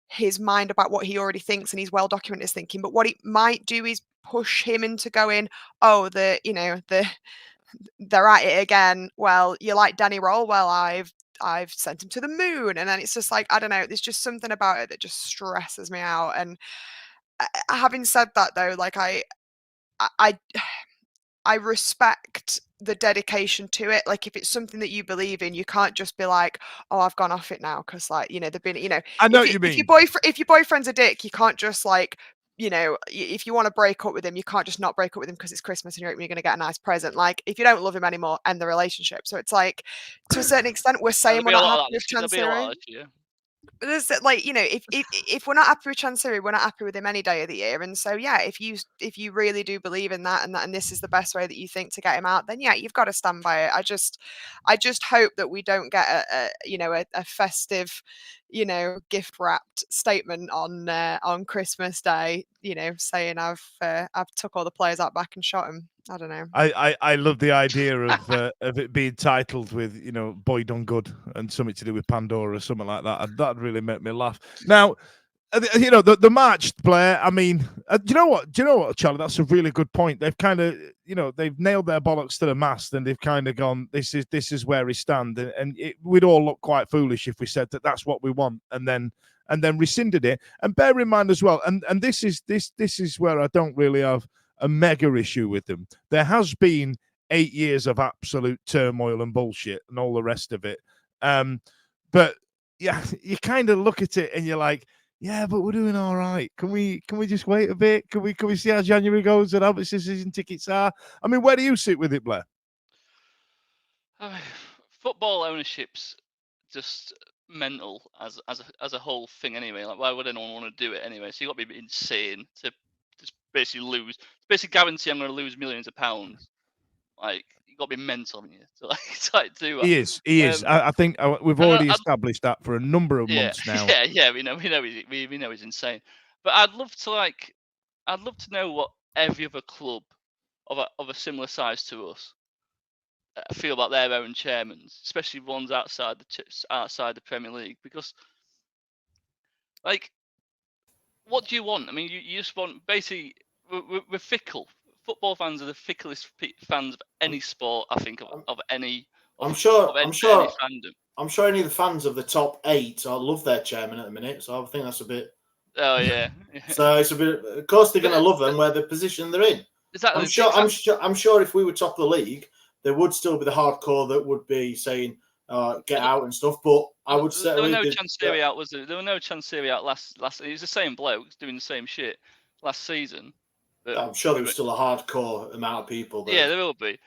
S7: his mind about what he already thinks, and he's well documented his thinking. But what it might do is push him into going, oh, they're at it again. Well, you like Danny Roll? Well, I've sent him to the moon. And then it's just like, I don't know, there's just something about it that just stresses me out. And having said that though, like I respect the dedication to it. Like if it's something that you believe in, you can't just be like, oh, I've gone off it now. Cause like, they've been,
S4: I know what you mean.
S7: If your boyfriend's a dick, you can't just like you know, if you want to break up with him, you can't just not break up with him because it's Christmas and you're going to get a nice present. Like, if you don't love him anymore, end the relationship. So it's like, to a certain extent, we're saying we're not happy with Chansiri. But there's like, you know, if we're not happy with Chansiri, we're not happy with him any day of the year. And so yeah, if you really do believe in that and this is the best way that you think to get him out, then yeah, you've got to stand by it. I just hope that we don't get a festive, you know, gift wrapped statement on Christmas Day, you know, saying I've took all the players out back and shot him. I don't know.
S4: I love the idea of it being titled with, you know, Boy Done Good and something to do with Pandora or something like that. That'd really make me laugh. Now, you know, the match, Blair, I mean, do you know what, Charlie? That's a really good point. They've kind of, you know, they've nailed their bollocks to the mast and they've kind of gone, this is where we stand. And we'd all look quite foolish if we said that that's what we want and then rescinded it. And bear in mind as well, and this is where I don't really have a mega issue with them. There has been 8 years of absolute turmoil and bullshit and all the rest of it. But yeah, you kind of look at it and you're like, yeah, but we're doing all right. Can we just wait a bit? Can we see how January goes and how much the season tickets are? I mean, where do you sit with it, Blair?
S5: I mean, football ownership's just mental as a whole thing anyway. Like, why would anyone want to do it anyway? So you got to be insane to just basically lose. Basically guarantee I'm going to lose millions of pounds. Like, you got to be mental, haven't you, to like do that.
S4: He is. I think we've already established that for a number of months now.
S5: Yeah. We know he's insane. But I'd love to know what every other club of a similar size to us feel about their own chairmen, especially ones outside the Premier League, because, like, what do you want? I mean, you just want, basically, we're fickle. Football fans are the ficklest fans of any sport, I think, of any.
S6: I'm sure
S5: any fandom.
S6: I'm sure any of the fans of the top 8 love their chairman at the minute, so I think that's a bit.
S5: Oh yeah.
S6: So it's a bit. Of course, they're going to love them where the position they're in.
S5: Exactly.
S6: I'm sure if we were top of the league, there would still be the hardcore that would be saying get out and stuff. But I would say
S5: there were no Chansiri out, was there? There were no Chansiri out last. It was the same blokes doing the same shit last season.
S6: But I'm sure there was still a hardcore amount of people.
S5: Yeah, there will be.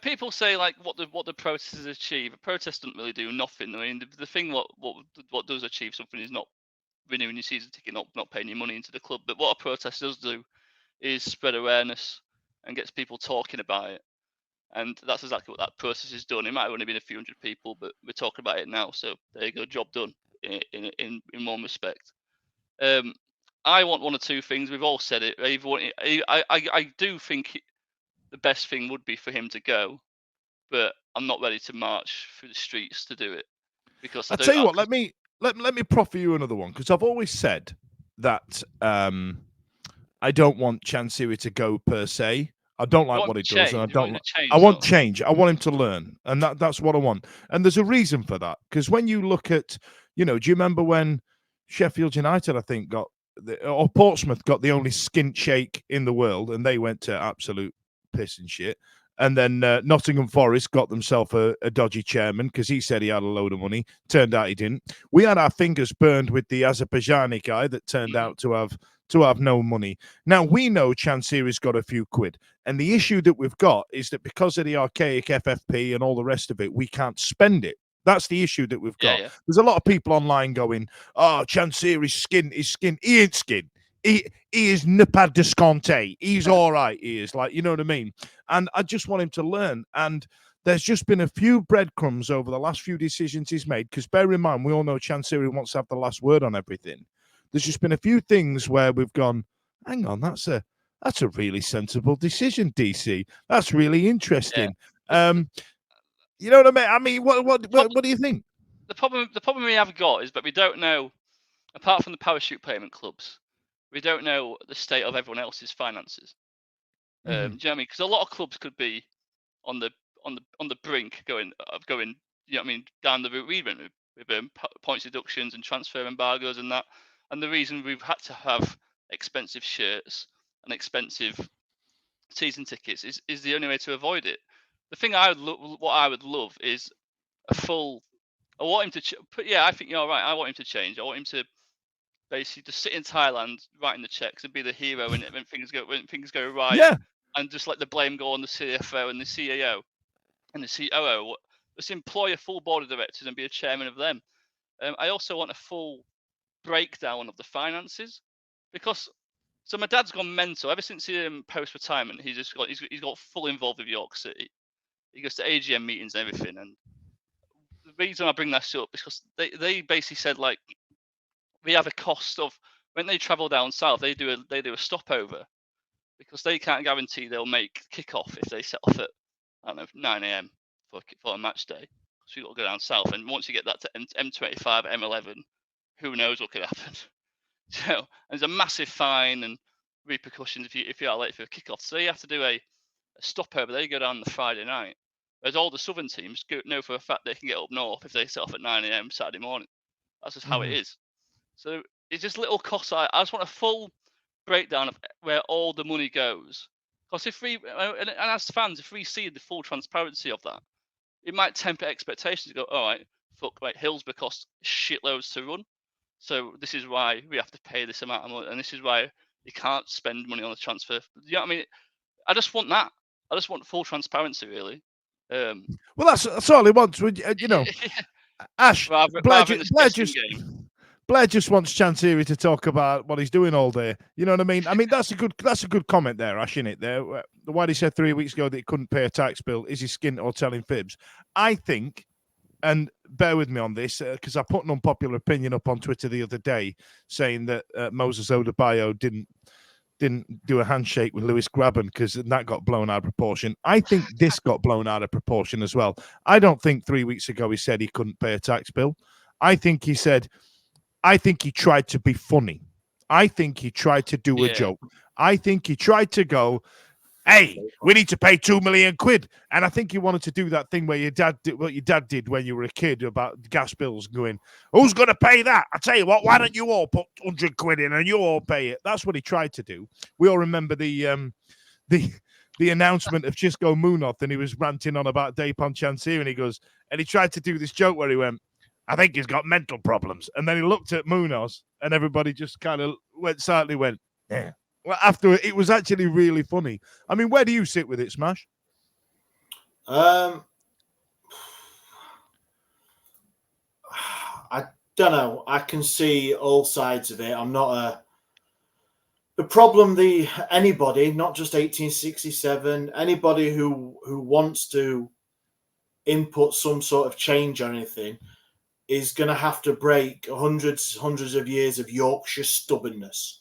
S5: People say, like, what the protesters achieve. A protest doesn't really do nothing. I mean, the thing what does achieve something is not renewing your season ticket, not paying your money into the club. But what a protest does do is spread awareness and gets people talking about it. And that's exactly what that process has done. It might have only been a few hundred people, but we're talking about it now. So there you go, job done in one respect. I want one or two things. We've all said it. I do think the best thing would be for him to go, but I'm not ready to march through the streets to do it, because
S4: I tell you what. Let me proffer you another one, because I've always said that I don't want Chansiri to go per se. I don't like what he does, and I don't. I want change. I want him to learn, and that's what I want. And there's a reason for that, because when you look at, you know, do you remember when Sheffield United, I think, or Portsmouth got the only skint shake in the world, and they went to absolute piss and shit. And then Nottingham Forest got themselves a dodgy chairman because he said he had a load of money. Turned out he didn't. We had our fingers burned with the Azerbaijani guy that turned out to have no money. Now, we know Chansiri's got a few quid. And the issue that we've got is that because of the archaic FFP and all the rest of it, we can't spend it. That's the issue that we've got. Yeah. There's a lot of people online going, oh, Chansiri's skin is skin. He ain't skin. He is ne pas disconté. He's all right. He is, like, you know what I mean? And I just want him to learn. And there's just been a few breadcrumbs over the last few decisions he's made. Because bear in mind, we all know Chansiri wants to have the last word on everything. There's just been a few things where we've gone, hang on, that's a really sensible decision, DC. That's really interesting. Yeah. You know what I mean? I mean, what do you think?
S5: The problem we have got is that we don't know, apart from the parachute payment clubs, we don't know the state of everyone else's finances. Do you know what I mean? Because a lot of clubs could be on the brink going, you know what I mean, down the route we went with points deductions and transfer embargoes and that. And the reason we've had to have expensive shirts and expensive season tickets is the only way to avoid it. The thing what I would love is a full. I want him to. Yeah, I think you're right. I want him to change. I want him to basically just sit in Thailand writing the checks and be the hero when things go right,
S4: Yeah.
S5: and just let the blame go on the CFO and the CEO and the COO. Just employ a full board of directors and be a chairman of them. I also want a full breakdown of the finances, because so my dad's gone mental ever since post retirement. He's got full involved with York City. He goes to AGM meetings and everything. And the reason I bring that up is because they basically said, like, we have a cost of when they travel down south, they do a stopover, because they can't guarantee they'll make kickoff if they set off at, I don't know, 9 a.m. for a match day. So you've got to go down south, and once you get that to M25, M11, who knows what could happen. So there's a massive fine and repercussions if you are late for a kickoff. So you have to do a stopover. They go down the Friday night. Whereas all the southern teams know for a fact they can get up north if they set off at 9 a.m. Saturday morning. That's just how it is. So it's just little costs. I just want a full breakdown of where all the money goes. Because if we, and as fans, if we see the full transparency of that, it might temper expectations. Go, all right, Hillsborough costs shitloads to run. So this is why we have to pay this amount of money, and this is why you can't spend money on the transfer. You know what I mean? I just want that. I just want full transparency, really.
S4: Well, that's all he wants. You know, Ash, Blair just wants Chancery to talk about what he's doing all day. You know what I mean? I mean, that's a good comment there, Ash, isn't it? There, why he said 3 weeks ago that he couldn't pay a tax bill. Is he skint or telling fibs? I think, and bear with me on this, because I put an unpopular opinion up on Twitter the other day saying that Moses Odebayo didn't do a handshake with Lewis Grabban because that got blown out of proportion. I think this got blown out of proportion as well. I don't think 3 weeks ago he said he couldn't pay a tax bill. I think he tried to be funny. I think he tried to do a joke. I think he tried to go, hey, we need to pay £2 million. And I think he wanted to do that thing where your dad did when you were a kid about gas bills, going, who's going to pay that? I tell you what, why don't you all put £100 in and you all pay it? That's what he tried to do. We all remember the announcement of Chisco Munoz, and he was ranting on about Dapon Chancery, and he tried to do this joke where he went, I think he's got mental problems. And then he looked at Munoz, and everybody just kind of went, yeah. Well, after it was actually really funny. I mean, where do you sit with it, Smash?
S6: I don't know. I can see all sides of it. I'm not the problem. Anybody, not just 1867, anybody who wants to input some sort of change or anything is going to have to break hundreds of years of Yorkshire stubbornness.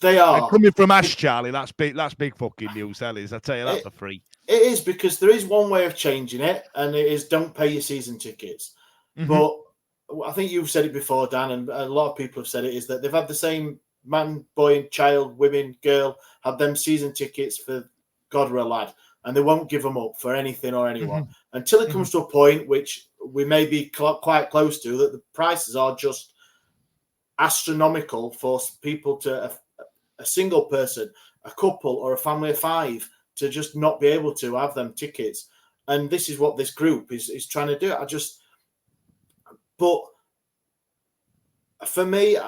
S6: They are.
S4: And coming from Ash, Charlie, that's big fucking news, that is. I tell you, that's for free.
S6: It is, because there is one way of changing it, and it is don't pay your season tickets. Mm-hmm. But I think you've said it before, Dan, and a lot of people have said it, is that they've had the same man, boy, child, women, girl, have them season tickets for God or a lad, and they won't give them up for anything or anyone until it comes to a point, which we may be quite close to, that the prices are just astronomical for people to a single person, a couple, or a family of five to just not be able to have them tickets. And this is what this group is trying to do. But for me,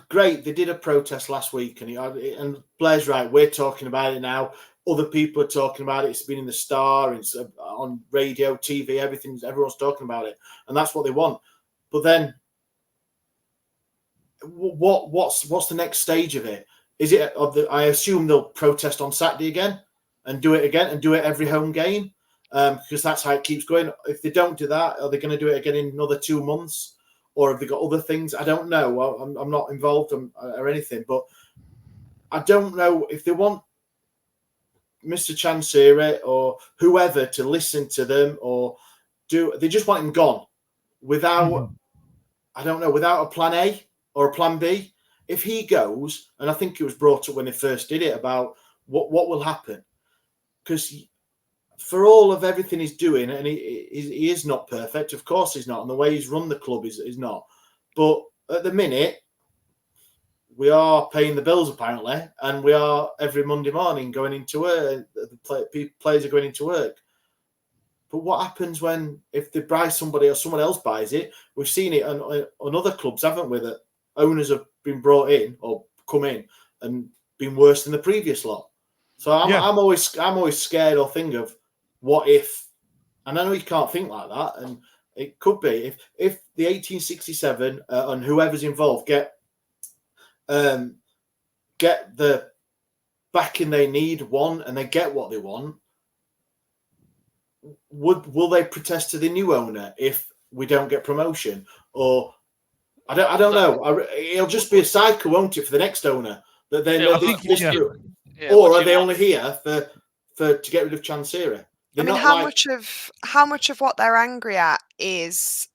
S6: great. They did a protest last week, and Blair's right. We're talking about it now. Other people are talking about it. It's been in the Star, it's on radio, TV, everyone's talking about it, and that's what they want. But then, what's the next stage of it? Is it I assume they'll protest on Saturday again and do it every home game, because that's how it keeps going. If they don't do that, are they going to do it again in another 2 months, or have they got other things? I don't know. I'm not involved or anything, but I don't know if they want Mr. Chancery or whoever to listen to them, or they just want him gone without I don't know, without a plan A or a plan B. If he goes, and I think it was brought up when they first did it about what will happen, because for all of everything he's doing, and he is not perfect, of course he's not, and the way he's run the club is not, but at the minute we are paying the bills apparently, and we are every Monday morning going into work. The players are going into work. But what happens if they buy somebody or someone else buys it? We've seen it on other clubs, haven't we? That owners have been brought in or come in and been worse than the previous lot. So I'm always scared or think of what if, and I know you can't think like that, and it could be if the 1867 and whoever's involved get the backing they need, and they get what they want. Will they protest to the new owner if we don't get promotion? Or I don't know. It'll just be a cycle, won't it, for the next owner? That then or are they only here to get rid of Cadamarteri?
S7: I mean, how much of what they're angry at is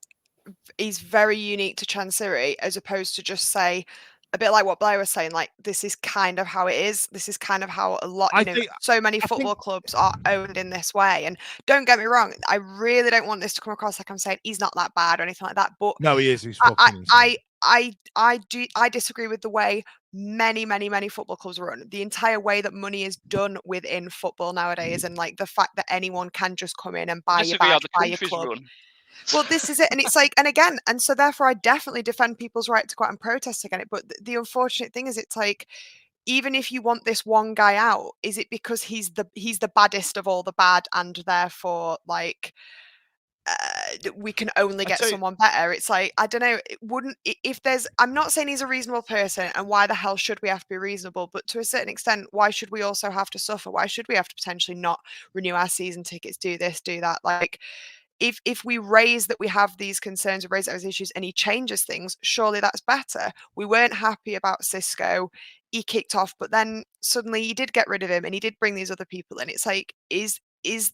S7: very unique to Cadamarteri, as opposed to just say, a bit like what Blair was saying, like, this is kind of how it is. This is kind of how a lot, so many football clubs are owned in this way. And don't get me wrong, I really don't want this to come across like I'm saying he's not that bad or anything like that. But
S4: no, he is. He's fucking
S7: I disagree with the way many football clubs run. The entire way that money is done within football nowadays, and like the fact that anyone can just come in and buy your badge, buy your club. Well, this is it. And it's like, and so therefore I definitely defend people's right to go out and protest against it. But the unfortunate thing is, it's like, even if you want this one guy out, is it because he's the baddest of all the bad, and therefore, like, we can only get someone better? It's like, I don't know. It wouldn't, if there's, I'm not saying he's a reasonable person, and why the hell should we have to be reasonable? But to a certain extent, why should we also have to suffer? Why should we have to potentially not renew our season tickets, do this, do that? Like, if we raise that we have these concerns, we raise those issues, and he changes things, surely that's better. We weren't happy about Cisco. He kicked off, but then suddenly he did get rid of him, and he did bring these other people in. It's like, is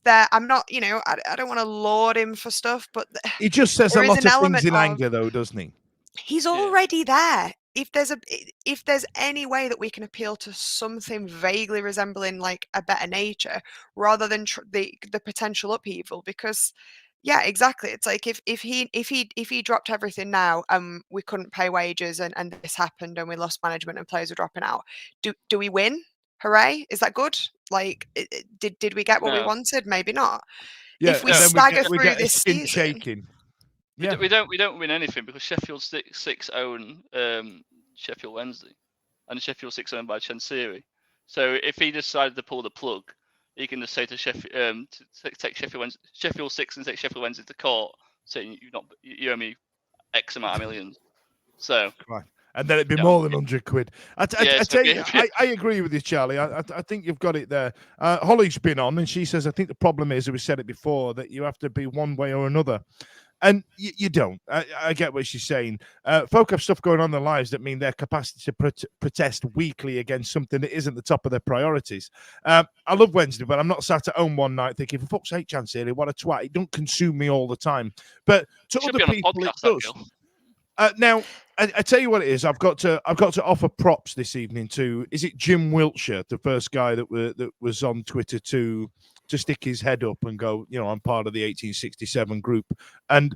S7: there? I'm not, I don't want to laud him for stuff, but
S4: he just says a lot of things in anger, though, doesn't he?
S7: He's already there. If there's any way that we can appeal to something vaguely resembling like a better nature, rather than the potential upheaval, because. Yeah, exactly. It's like, if he dropped everything now, we couldn't pay wages, and this happened, and we lost management, and players were dropping out. Do we win? Hooray! Is that good? Like, did we get what we wanted? Maybe not.
S4: Yeah,
S7: if we stagger through this season,
S4: shaking.
S5: Yeah. We don't win anything, because Sheffield 6 own Sheffield Wednesday, and Sheffield 6 owned by Cadamarteri. So if he decided to pull the plug, he can just say to Sheffield, take Sheffield 6 and take Sheffield Wednesday to court, saying you owe me X amount of millions. So,
S4: right. And then it'd be more than £100. I tell you, I agree with you, Charlie. I think you've got it there. Holly's been on, and she says, I think the problem is, we said it before, that you have to be one way or another. And you don't. I get what she's saying. Folk have stuff going on in their lives that mean their capacity to protest weekly against something that isn't the top of their priorities. I love Wednesday, but I'm not sat at home one night thinking, for fuck's sake, Cadamarteri, what a twat. It don't consume me all the time. But to other people, it does. Now, I tell you what it is. I've got to offer props this evening to, is it Jim Wiltshire, the first guy that was on Twitter to stick his head up and go, I'm part of the 1867 group. And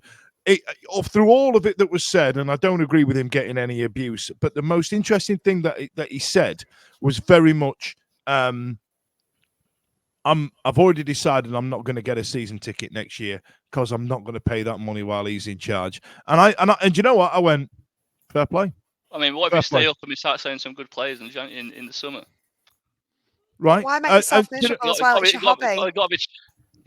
S4: through all of it that was said, and I don't agree with him getting any abuse, but the most interesting thing that he said was very much, I've already decided I'm not going to get a season ticket next year because I'm not going to pay that money while he's in charge. And you know what? I went, fair play.
S5: I mean, what if we stay up and we start saying some good players in the summer?
S4: Right.
S7: Why make yourself miserable as well? It's your hobby.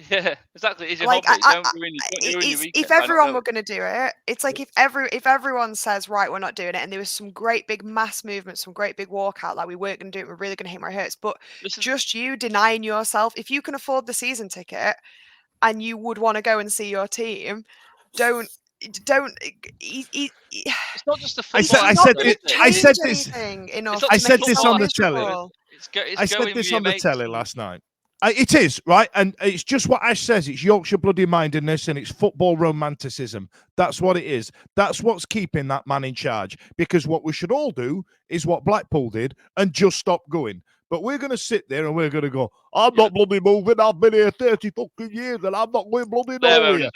S5: Yeah, exactly. It's your
S7: like,
S5: hobby.
S7: If everyone were going to do it, it's like, if everyone says, right, we're not doing it, and there was some great big mass movement, some great big walkout, like, we weren't going to do it, we're really going to hit where it hurts. But just you denying yourself, if you can afford the season ticket and you would want to go and see your team, don't. It's
S5: not just the
S4: I said this on the telly. I said this on the telly last night. It is, right? And it's just what Ash says. It's Yorkshire bloody-mindedness, and it's football romanticism. That's what it is. That's what's keeping that man in charge. Because what we should all do is what Blackpool did and just stop going. But we're going to sit there and we're going to go, I'm not bloody moving. I've been here 30 fucking years and I'm not going bloody nowhere.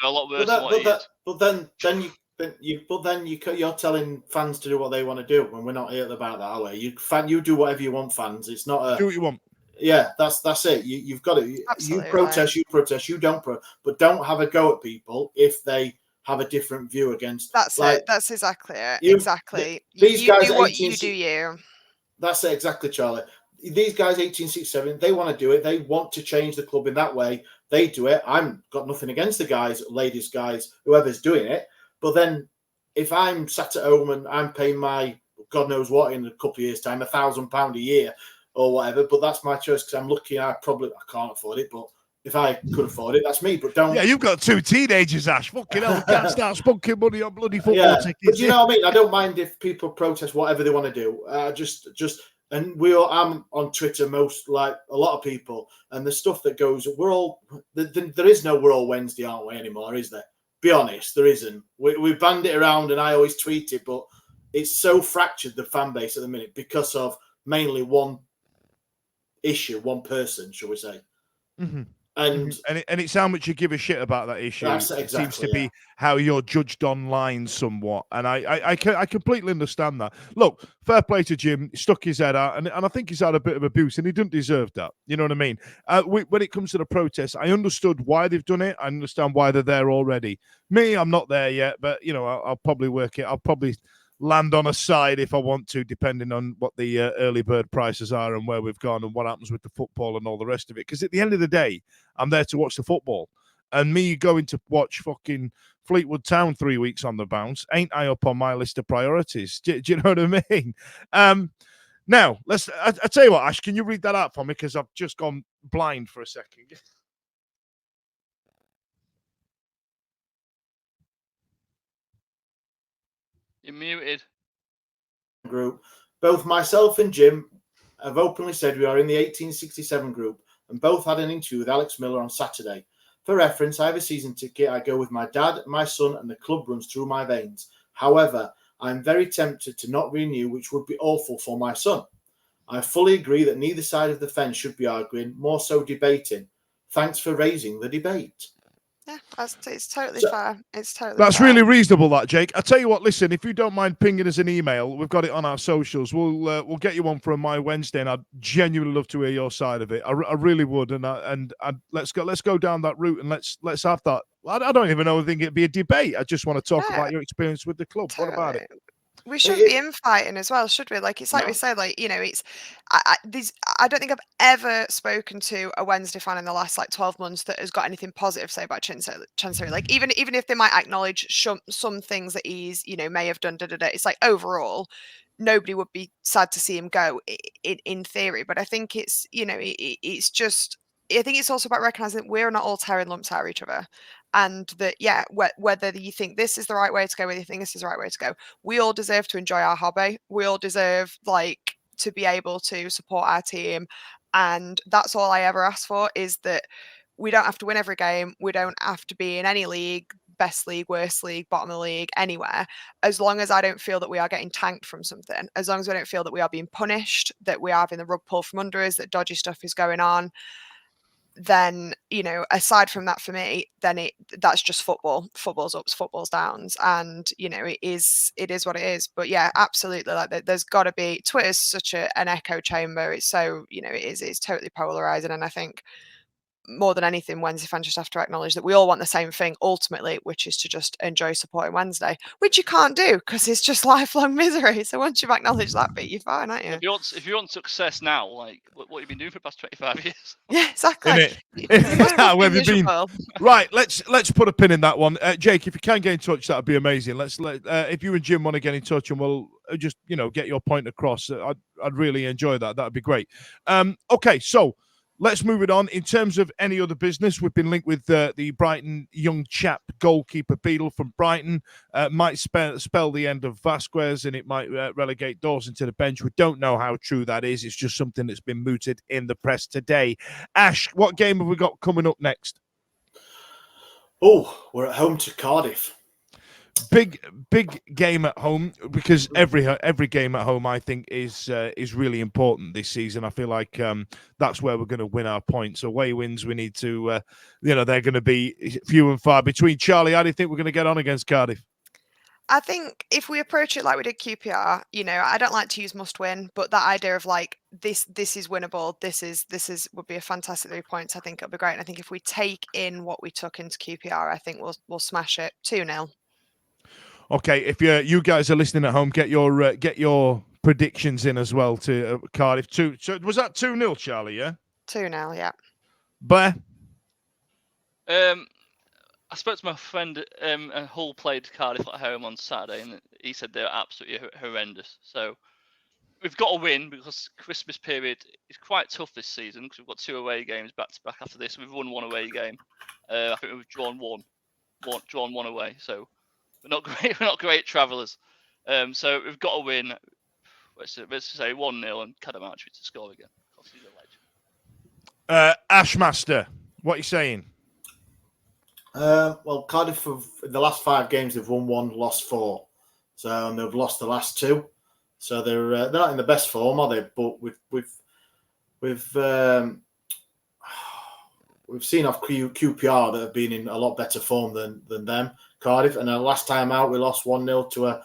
S6: You're telling fans to do what they want to do when we're not here about that, are we? You do whatever you want, fans. It's not
S4: do what you want.
S6: Yeah, that's it. You've got it.
S7: Absolutely.
S6: You protest. You don't but don't have a go at people if they have a different view against.
S7: That's
S6: like,
S7: it. That's exactly it.
S6: you-
S7: Exactly.
S6: these
S7: You
S6: guys
S7: do
S6: at
S7: what
S6: 18,
S7: you do. You.
S6: That's it, exactly, Charlie. These guys, 1867, they want to do it. They want to change the club in that way. They do it. I've got nothing against the guys, ladies, guys, whoever's doing it. But then if I'm sat at home and I'm paying my God knows what in a couple of years' time, £1,000 a year or whatever, but that's my choice because I'm lucky. I can't afford it, but if I could afford it, that's me. But don't.
S4: Yeah, you've got 2 teenagers, Ash. Fucking hell, we can't start spunking money on bloody football
S6: Yeah,
S4: tickets.
S6: but you know what I mean? I don't mind if people protest whatever they want to do. And I'm on Twitter, a lot of people, and the stuff that goes, there is no we're all Wednesday, aren't we, anymore, is there? Be honest, there isn't. We band it around and I always tweet it, but it's so fractured, the fan base at the minute, because of mainly one issue, one person, shall we say.
S4: Mm-hmm.
S6: And
S4: it's how much you give a shit about that issue.
S6: That's exactly,
S4: it seems to be how you're judged online somewhat, and I completely understand that. Look, fair play to Jim. He stuck his head out, and I think he's had a bit of abuse, and he didn't deserve that. You know what I mean? When it comes to the protests, I understood why they've done it. I understand why they're there already. Me, I'm not there yet, but you know, I'll probably work it. I'll probably land on a side if I want to, depending on what the early bird prices are and where we've gone and what happens with the football and all the rest of it. Because at the end of the day, I'm there to watch the football. And me going to watch fucking Fleetwood Town 3 weeks on the bounce ain't I up on my list of priorities. Do you know what I mean? Now, I tell you what, Ash, can you read that out for me? Because I've just gone blind for a second.
S5: You're muted.
S6: Group. Both myself and Jim have openly said we are in the 1867 group, and both had an interview with Alex Miller on Saturday. For reference, I have a season ticket. I go with my dad, my son, and the club runs through my veins. However, I'm very tempted to not renew, which would be awful for my son. I fully agree that neither side of the fence should be arguing, more so debating. Thanks for raising the debate.
S7: Yeah, it's totally fair. It's totally
S4: That's
S7: fair.
S4: really reasonable, that, Jake. I tell you what, listen, if you don't mind pinging us an email, we've got it on our socials. We'll get you one for My Wednesday, and I'd genuinely love to hear your side of it. I really would, and let's go down that route, and let's have that. I don't even know if it'd be a debate. I just want to talk about your experience with the club.
S7: Totally.
S4: What about it?
S7: We should be infighting as well, should we? Like it's like we say, like, you know, it's I don't think I've ever spoken to a Wednesday fan in the last like 12 months that has got anything positive to say about Chancery. Like even if they might acknowledge some things that he's, you know, may have done, it's like overall nobody would be sad to see him go in theory. But I think it's, you know, it's just, I think it's also about recognizing that we're not all tearing lumps at each other. And that, yeah, whether you think this is the right way to go, whether you think this is the right way to go, we all deserve to enjoy our hobby. We all deserve, like, to be able to support our team. And that's all I ever ask for, is that we don't have to win every game. We don't have to be in any league, best league, worst league, bottom of the league, anywhere. As long as I don't feel that we are getting tanked from something, as long as we don't feel that we are being punished, that we are having the rug pulled from under us, that dodgy stuff is going on, then, you know, aside from that, for me, then that's just football. Football's ups, football's downs, and you know, it is what it is. But yeah, absolutely, like there's got to be, Twitter's such an echo chamber. It's so, you know, it's totally polarizing, and I think more than anything, Wednesday fans just have to acknowledge that we all want the same thing ultimately, which is to just enjoy supporting Wednesday, which you can't do because it's just lifelong misery. So once you've acknowledged that bit, you're fine, aren't you?
S5: If you want success now, like what you've been doing for the past 25 years.
S7: Yeah, exactly.
S4: Where have you been? Right, let's put a pin in that one. Jake, if you can get in touch, that'd be amazing. If you and Jim want to get in touch, and we'll just, you know, get your point across. I'd really enjoy that. That'd be great. Okay, so let's move it on. In terms of any other business, we've been linked with the Brighton young chap goalkeeper Beadle from Brighton. Might spell the end of Vasquez, and it might relegate Dawson to the bench. We don't know how true that is. It's just something that's been mooted in the press today. Ash, what game have we got coming up next?
S6: Oh, we're at home to Cardiff.
S4: Big game at home, because every game at home, I think, is really important this season. I feel like that's where we're going to win our points. Away wins, we need to, they're going to be few and far between. Charlie, how do you think we're going to get on against Cardiff?
S7: I think if we approach it like we did QPR, I don't like to use must win, but that idea of like this is winnable, this is would be a fantastic 3 points. I think it'll be great. And I think if we take in what we took into QPR, I think we'll smash it 2-0.
S4: Okay, if you guys are listening at home, get your predictions in as well to Cardiff. So was that 2-0, Charlie? Yeah.
S7: 2-0, yeah.
S4: But
S5: I spoke to my friend, Hull played Cardiff at home on Saturday, and he said they were absolutely horrendous. So we've got to win because Christmas period is quite tough this season because we've got 2 away games back to back after this. We've won 1 away game. I think we've drawn one away. So we're not great. We're not great travellers. So we've got to win. Let's say 1-0 and Cadamarteri to score again because he's a legend.
S4: Ashmaster, what are you saying?
S6: Well, Cardiff have in the last 5 games they've won 1, lost 4, and they've lost the last 2. So they're not in the best form, are they? But we've seen off QPR that have been in a lot better form than them, Cardiff. And last time out we lost 1-0 to a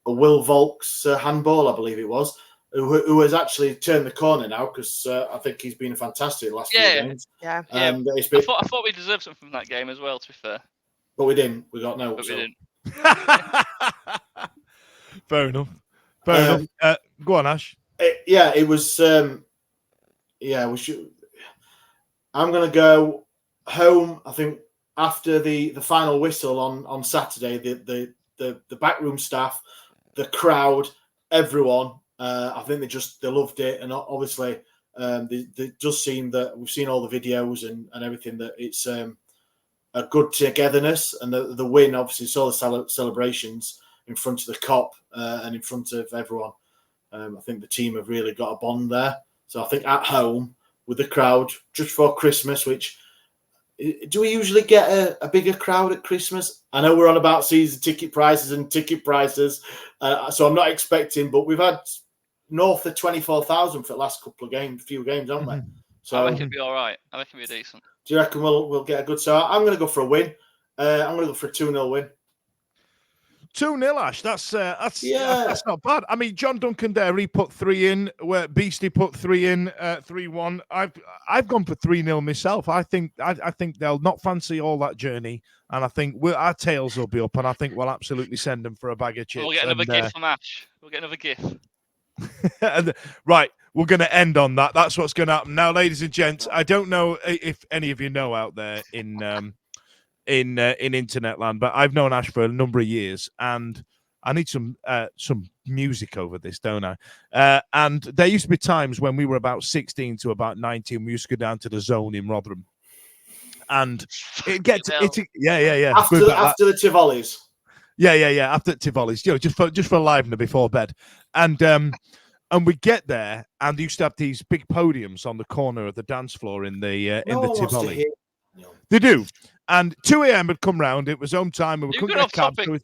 S6: Will Volks handball, I believe it was, who has actually turned the corner now because I think he's been fantastic the last few games.
S7: Yeah.
S5: I thought we deserved something from that game as well, to be fair.
S6: But we didn't. We got no.
S5: But we didn't.
S4: Fair enough. Go on, Ash.
S6: It was. We should. I'm going to go home. I think after the final whistle on Saturday, the backroom staff, the crowd, everyone. I think they loved it, and obviously they just seem that we've seen all the videos and everything that it's a good togetherness, and the win obviously saw the celebrations in front of the cop and in front of everyone. I think the team have really got a bond there. So I think at home with the crowd just for Christmas, which do we usually get a bigger crowd at Christmas? I know we're on about season ticket prices, so I'm not expecting, but we've had north of 24,000 for the last few games, haven't we? So
S5: I reckon it'll be all right. I reckon it'll be decent.
S6: Do you reckon we'll get a good start? I'm going to go for a win. I'm going to go for a 2-0 win.
S4: 2-0, Ash. That's not bad. I mean, John Duncan there, he put 3 in, where Beastie put 3 in, 3-1. I've gone for 3-0 myself. I think they'll not fancy all that journey, and I think our tails will be up, and I think we'll absolutely send them for a bag of chips.
S5: We'll get another gift from Ash. We'll get another gift.
S4: Right, we're going to end on that. That's what's going to happen now, ladies and gents. I don't know if any of you know out there in internet land, but I've known Ash for a number of years, and I need some music over this, don't I? And there used to be times when we were about 16 to about 19, we used to go down to the Zone in Rotherham, and it gets
S6: after the Tivolis.
S4: After Tivoli's, just for livener before bed, and we get there, and they used to have these big podiums on the corner of the dance floor in the Tivoli. They do. And 2 a.m. had come round. It was home time, and we couldn't get a cab. So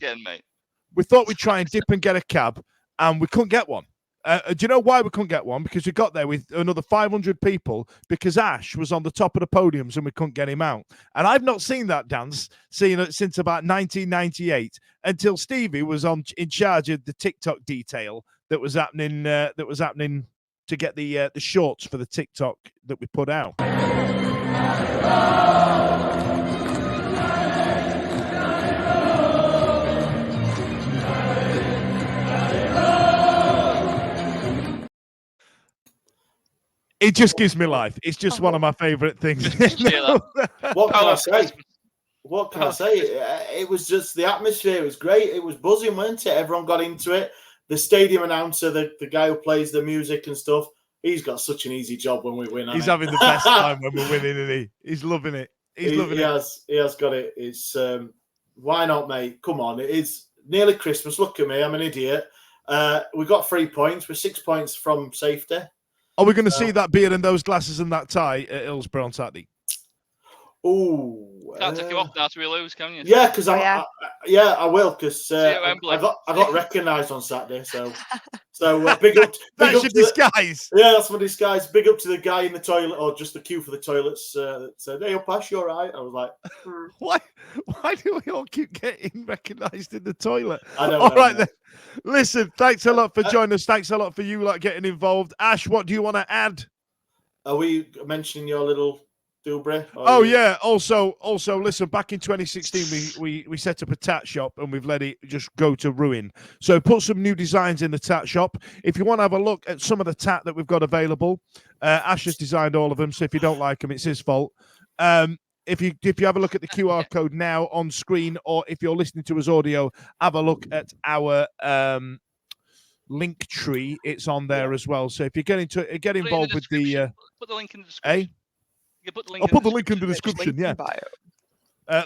S4: we thought we'd try and dip and get a cab, and we couldn't get one. Do you know why we couldn't get one? Because we got there with another 500 people because Ash was on the top of the podiums and we couldn't get him out. And I've not seen that dance since about 1998 until Stevie was in charge of the TikTok detail that was happening to get the shorts for the TikTok that we put out. It just gives me life. It's just one of my favourite things.
S6: What can I say? What can I say? It was just the atmosphere was great. It was buzzing, wasn't it? Everyone got into it. The stadium announcer, the guy who plays the music and stuff, he's got such an easy job when we win.
S4: He's having the best time when we're winning, isn't he? He's loving it. He
S6: has got it. It's why not, mate? Come on, it is nearly Christmas. Look at me, I'm an idiot. We got 3 points. We're 6 points from safety.
S4: Are we going to see that beard and those glasses and that tie at Hillsborough on Saturday?
S6: Oh.
S5: Can't take him off now till we lose, can you?
S6: Yeah, because
S7: yeah.
S6: I will, because I got recognised on Saturday, so big up.
S4: That's
S6: Big
S4: your
S6: up
S4: disguise.
S6: Yeah, that's my disguise. Big up to the guy in the toilet, or just the queue for the toilets. That said, "Hey, Pash, you all right?" I was like,
S4: Why do we all keep getting recognised in the toilet?
S6: I don't
S4: all
S6: know.
S4: right then. Listen, thanks a lot for joining us. Thanks a lot for you getting involved. Ash, what do you want to add?
S6: Are we mentioning your little Dubray?
S4: Oh yeah. Also, listen. Back in 2016, we set up a tat shop and we've let it just go to ruin. So put some new designs in the tat shop. If you want to have a look at some of the tat that we've got available, Ash has designed all of them. So if you don't like them, it's his fault. If you have a look at the QR code now on screen, or if you're listening to us audio, have a look at our link tree. It's on there as well. So if you get involved with the
S5: put the link in the description.
S4: I'll put the link in the description. Yeah.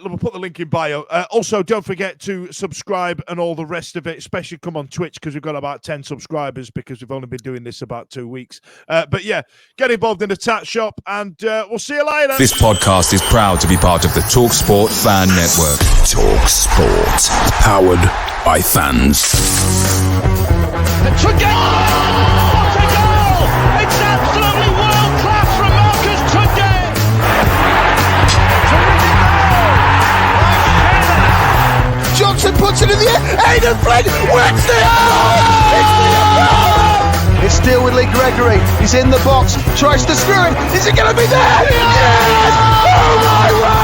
S4: We'll put the link in bio. Also, don't forget to subscribe and all the rest of it, especially come on Twitch, because we've got about 10 subscribers because we've only been doing this about 2 weeks. But yeah, get involved in the tat shop and we'll see you later.
S1: This podcast is proud to be part of the TalkSport Fan Network. TalkSport. Powered by fans.
S2: It's a goal! What a goal! It's absolutely world class from Marcus Tunde!
S3: Johnson puts it in the air. Aidan Flynn wins the It's still with Lee Gregory. He's in the box. Tries to screw him. Is it going to be there? Yes! Oh my word!